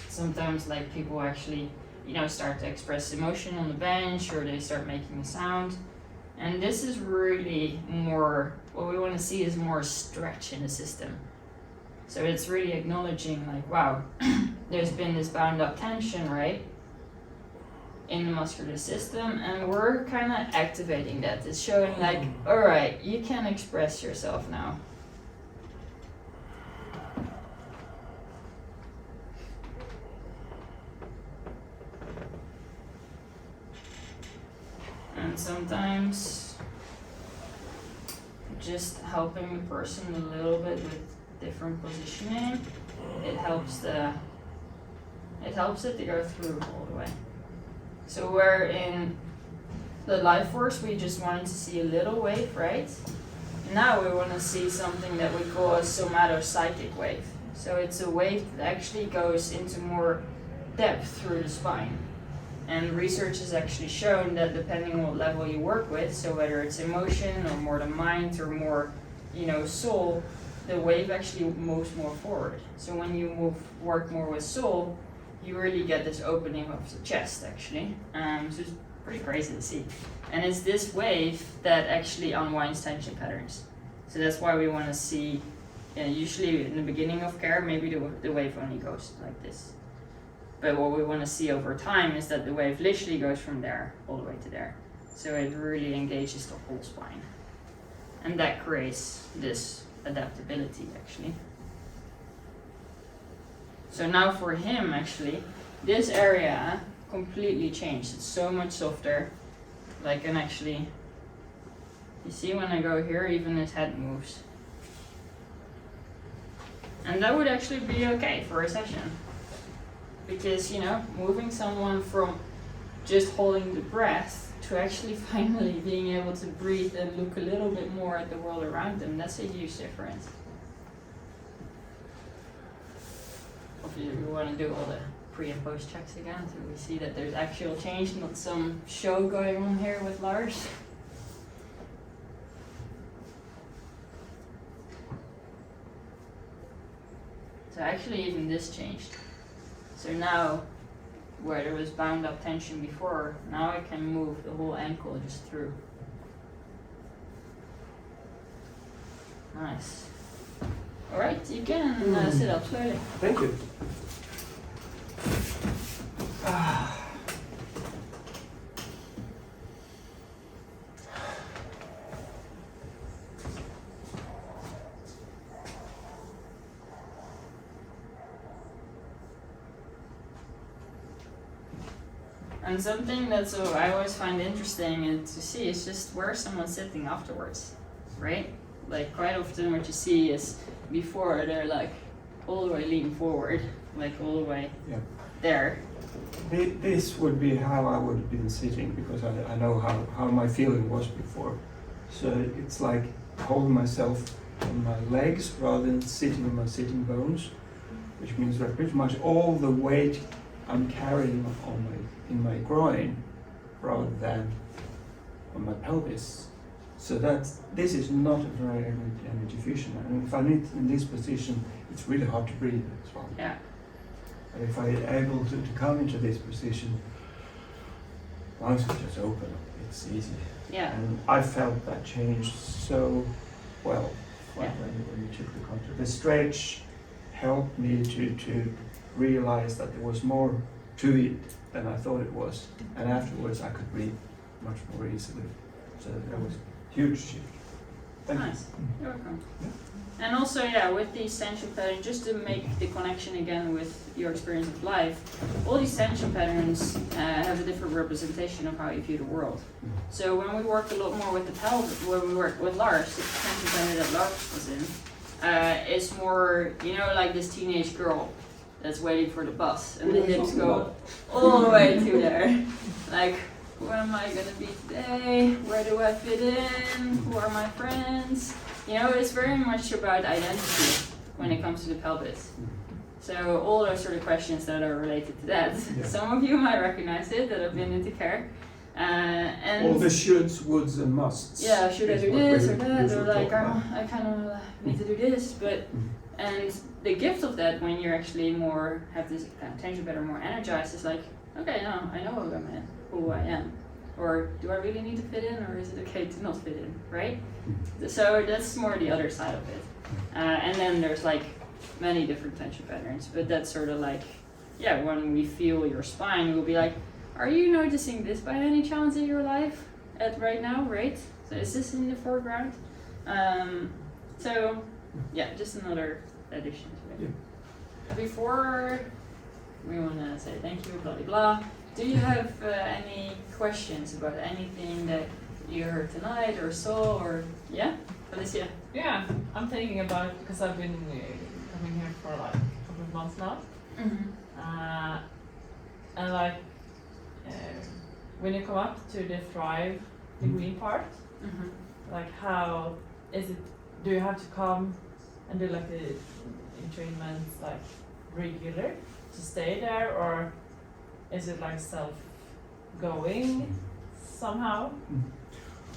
Sometimes like people actually, you know, start to express emotion on the bench, or they start making a sound. And this is really more, what we want to see is more stretch in the system. So it's really acknowledging like, wow, there's been this bound up tension, right? In the muscular system, and we're kind of activating that. It's showing like, all right, you can express yourself now. And sometimes just helping the person a little bit with different positioning, it helps it to go through all the way. So where in the life force we just wanted to see a little wave, right? Now we want to see something that we call a somatopsychic wave. So it's a wave that actually goes into more depth through the spine. And research has actually shown that depending on what level you work with, so whether it's emotion or more the mind or more, you know, soul, the wave actually moves more forward. So when you work more with soul, you really get this opening of the chest actually, so it's pretty crazy to see. And it's this wave that actually unwinds tension patterns. So that's why we want to see, usually in the beginning of care, maybe the wave only goes like this. But what we want to see over time is that the wave literally goes from there all the way to there. So it really engages the whole spine. And that creates this adaptability actually. So now for him actually, this area completely changed. It's so much softer. Like, and actually, you see when I go here, even his head moves. And that would actually be okay for a session. Because, you know, moving someone from just holding the breath to actually finally being able to breathe and look a little bit more at the world around them, that's a huge difference. Hopefully we want to do all the pre and post checks again so we see that there's actual change, not some show going on here with Lars. So actually even this changed. So now, where there was bound up tension before, now I can move the whole ankle just through. Nice. Alright, you can sit up slowly. Thank you. And something that's I always find interesting and to see is just where someone's sitting afterwards, right? Like quite often what you see is before they're like all the way leaning forward, like all the way there. This would be how I would have been sitting, because I know how my feeling was before. So it's like holding myself on my legs rather than sitting on my sitting bones, which means that pretty much all the weight I'm carrying in my groin rather than on my pelvis. So this is not a very energy efficient. And if I need in this position, it's really hard to breathe as well. Yeah. And if I'm able to come into this position, once we just open up, it's easy. Yeah. And I felt that change so well when, Yeah. when we took the contact. The stretch helped me to realize that there was more to it than I thought it was. And afterwards I could breathe much more easily. So that was a huge shift. Thank Nice. you. You're welcome. Yeah. And also, yeah, with the tension pattern, just to make the connection again with your experience of life, all these tension patterns have a different representation of how you view the world. So when we work a lot more with the when we work with Lars, the tension pattern that Lars was in, is more, you know, like this teenage girl that's waiting for the bus, and the hips go all the way to there. Like, who am I gonna be today? Where do I fit in? Who are my friends? You know, it's very much about identity when it comes to the pelvis. So all those sort of questions that are related to that. Yeah. Some of you might recognize it that have been into care. And All the shoulds, woulds and musts. yeah, should I is do what this we or that? usually Or like, talk about. I kind of need to do this. But and the gift of that, when you're actually more have this tension pattern more energized, is like, okay, no, I know who I am. Or do I really need to fit in, or is it okay to not fit in, right? So that's more the other side of it. And then there's like many different tension patterns, but that's sort of like, yeah, when we feel your spine, we'll be like, are you noticing this by any chance in your life at right now, right? So is this in the foreground? So yeah, just another addition to it. Before we want to say thank you, blah blah blah. Do you have any questions about anything that you heard tonight or saw, or yeah, Alicia? Yeah, I'm thinking about, because I've been coming here for like a couple of months now. And like when you come up to the Thrive, the green part, like how is it, do you have to come and do like the entrainments like regular to stay there, or is it like self-going somehow?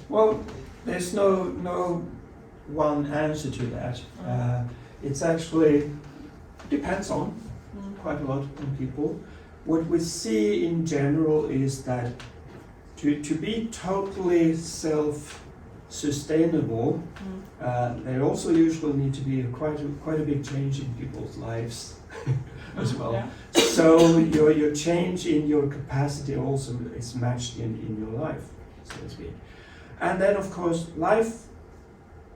Well, there's no one answer to that. It's actually depends on quite a lot on people. What we see in general is that to be totally self-sustainable, there also usually need to be quite a big change in people's lives as well. Yeah. So your change in your capacity also is matched in your life, so to speak. And then of course life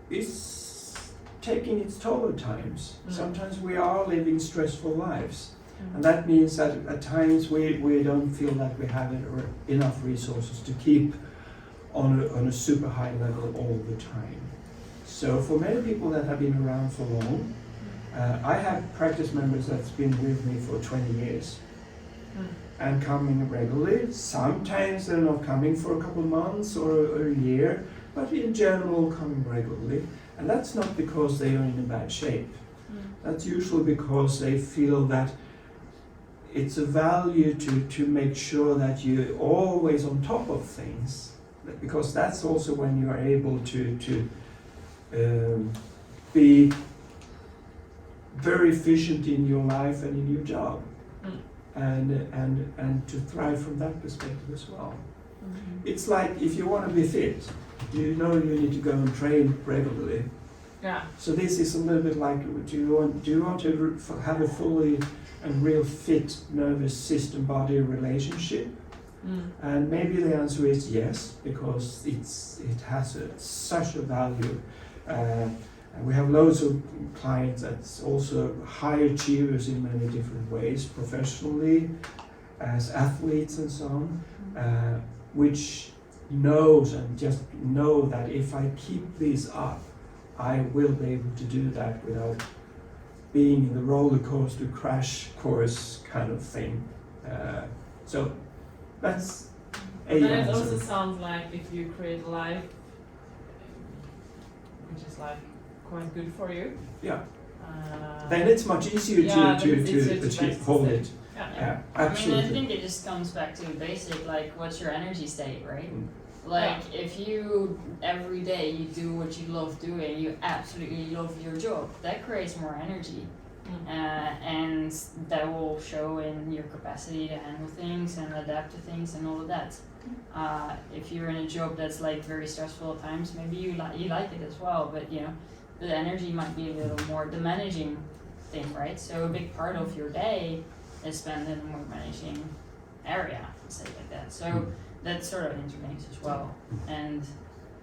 is taking its toll at times. Sometimes we are living stressful lives. And that means that at times we don't feel like we have enough resources to keep on a super high level all the time. So for many people that have been around for long, I have practice members that's been with me for 20 years and coming regularly. Sometimes they're not coming for a couple of months or a year, but in general coming regularly. And that's not because they are in a bad shape. That's usually because they feel that it's a value to make sure that you're always on top of things, because that's also when you are able to be very efficient in your life and in your job, and to thrive from that perspective as well. It's like if you want to be fit, you know you need to go and train regularly. Yeah. So this is a little bit like, do you want to have a fully and real fit nervous system body relationship? And maybe the answer is yes, because it has such a value. And we have loads of clients that's also high achievers in many different ways, professionally, as athletes and so on, which knows and just know that if I keep these up, I will be able to do that without being in the roller coaster crash course kind of thing. So that's a But it answer. also sounds like if you create a life which is like quite good for you, Yeah. Then it's much easier yeah, to then it's easier to achieve, hold sustain. it. Yeah. Yeah, I mean, I absolutely. think it just comes back to basic, like, what's your energy state, right? Mm. Like, if you, every day, you do what you love doing, you absolutely love your job, that creates more energy. And and that will show in your capacity to handle things and adapt to things and all of that. If you're in a job that's like very stressful at times, maybe you like it as well, but you know, the energy might be a little more the managing thing, right? So a big part of your day is spent in a more managing area, let's say like that. So that sort of interlinks as well. And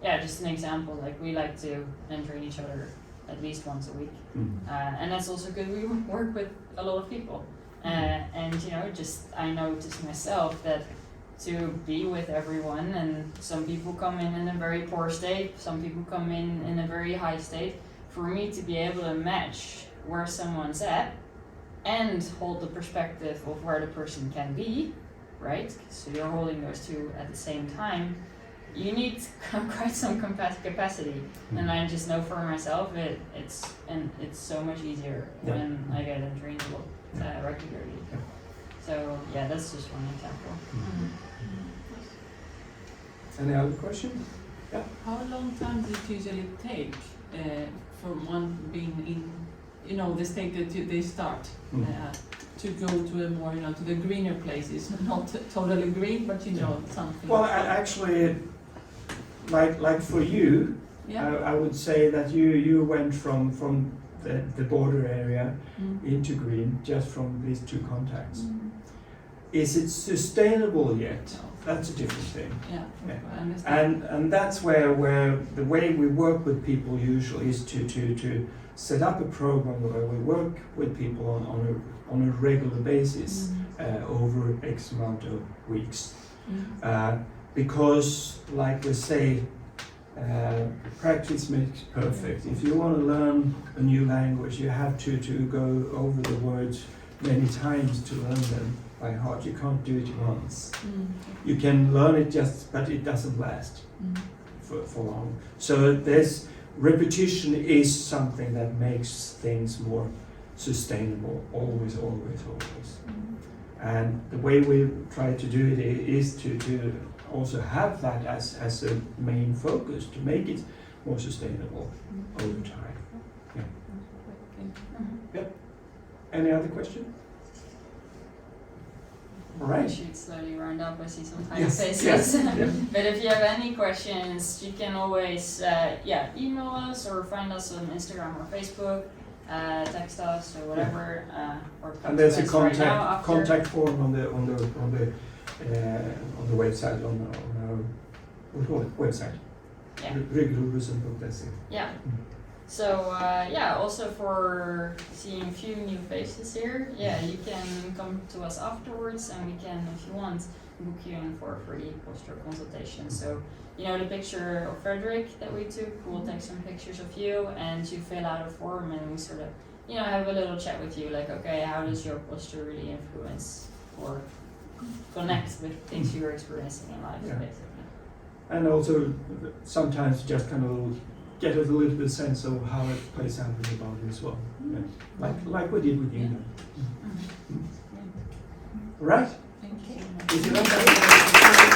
yeah, just an example, like we like to train each other at least once a week. And that's also good. We work with a lot of people. And you know, just I noticed myself that to be with everyone, and some people come in a very poor state, some people come in a very high state. For me to be able to match where someone's at and hold the perspective of where the person can be, right? So you're holding those two at the same time. You need quite some capacity, and I just know for myself it's so much easier when I get trainable regularly. So yeah, that's just one example. Any other question? How long time does it usually take from one being in, you know, the state that they start to go to a more, you know, to the greener places, not totally green, but you know, something. Well, actually, like for you, I would say that you went from the border area into green just from these two contacts. Is it sustainable yet? No. That's a different thing. Yeah. I understand. And that's where the way we work with people usually is to set up a program where we work with people on a regular basis over X amount of weeks. Because, like we say, practice makes perfect. If you want to learn a new language, you have to go over the words many times to learn them by heart. You can't do it once. You can learn it but it doesn't last for long. So there's repetition is something that makes things more sustainable, always. And the way we try to do it is to also have that as a main focus, to make it more sustainable over time. Yep. Any other question? All right. We should slowly round up. I see some time Yes, faces. yes. But if you have any questions, you can always email us or find us on Instagram or Facebook, text us or whatever. Or come And there's to a us right now after. contact form on the website on our what do you call it? Website. Yeah. Ryggrusen.se. Yeah. So also for seeing a few new faces here, you can come to us afterwards, and we can, if you want, book you in for a free postural consultation. So, you know, the picture of Frederick that we took, we'll take some pictures of you, and you fill out a form, and we sort of, you know, have a little chat with you, like, okay, how does your posture really influence or connect with things you're experiencing in life, basically. And also sometimes just kind of get a little bit sense of how it plays out in the body as well. Like we did with you. Right? Thank you. Did you like that?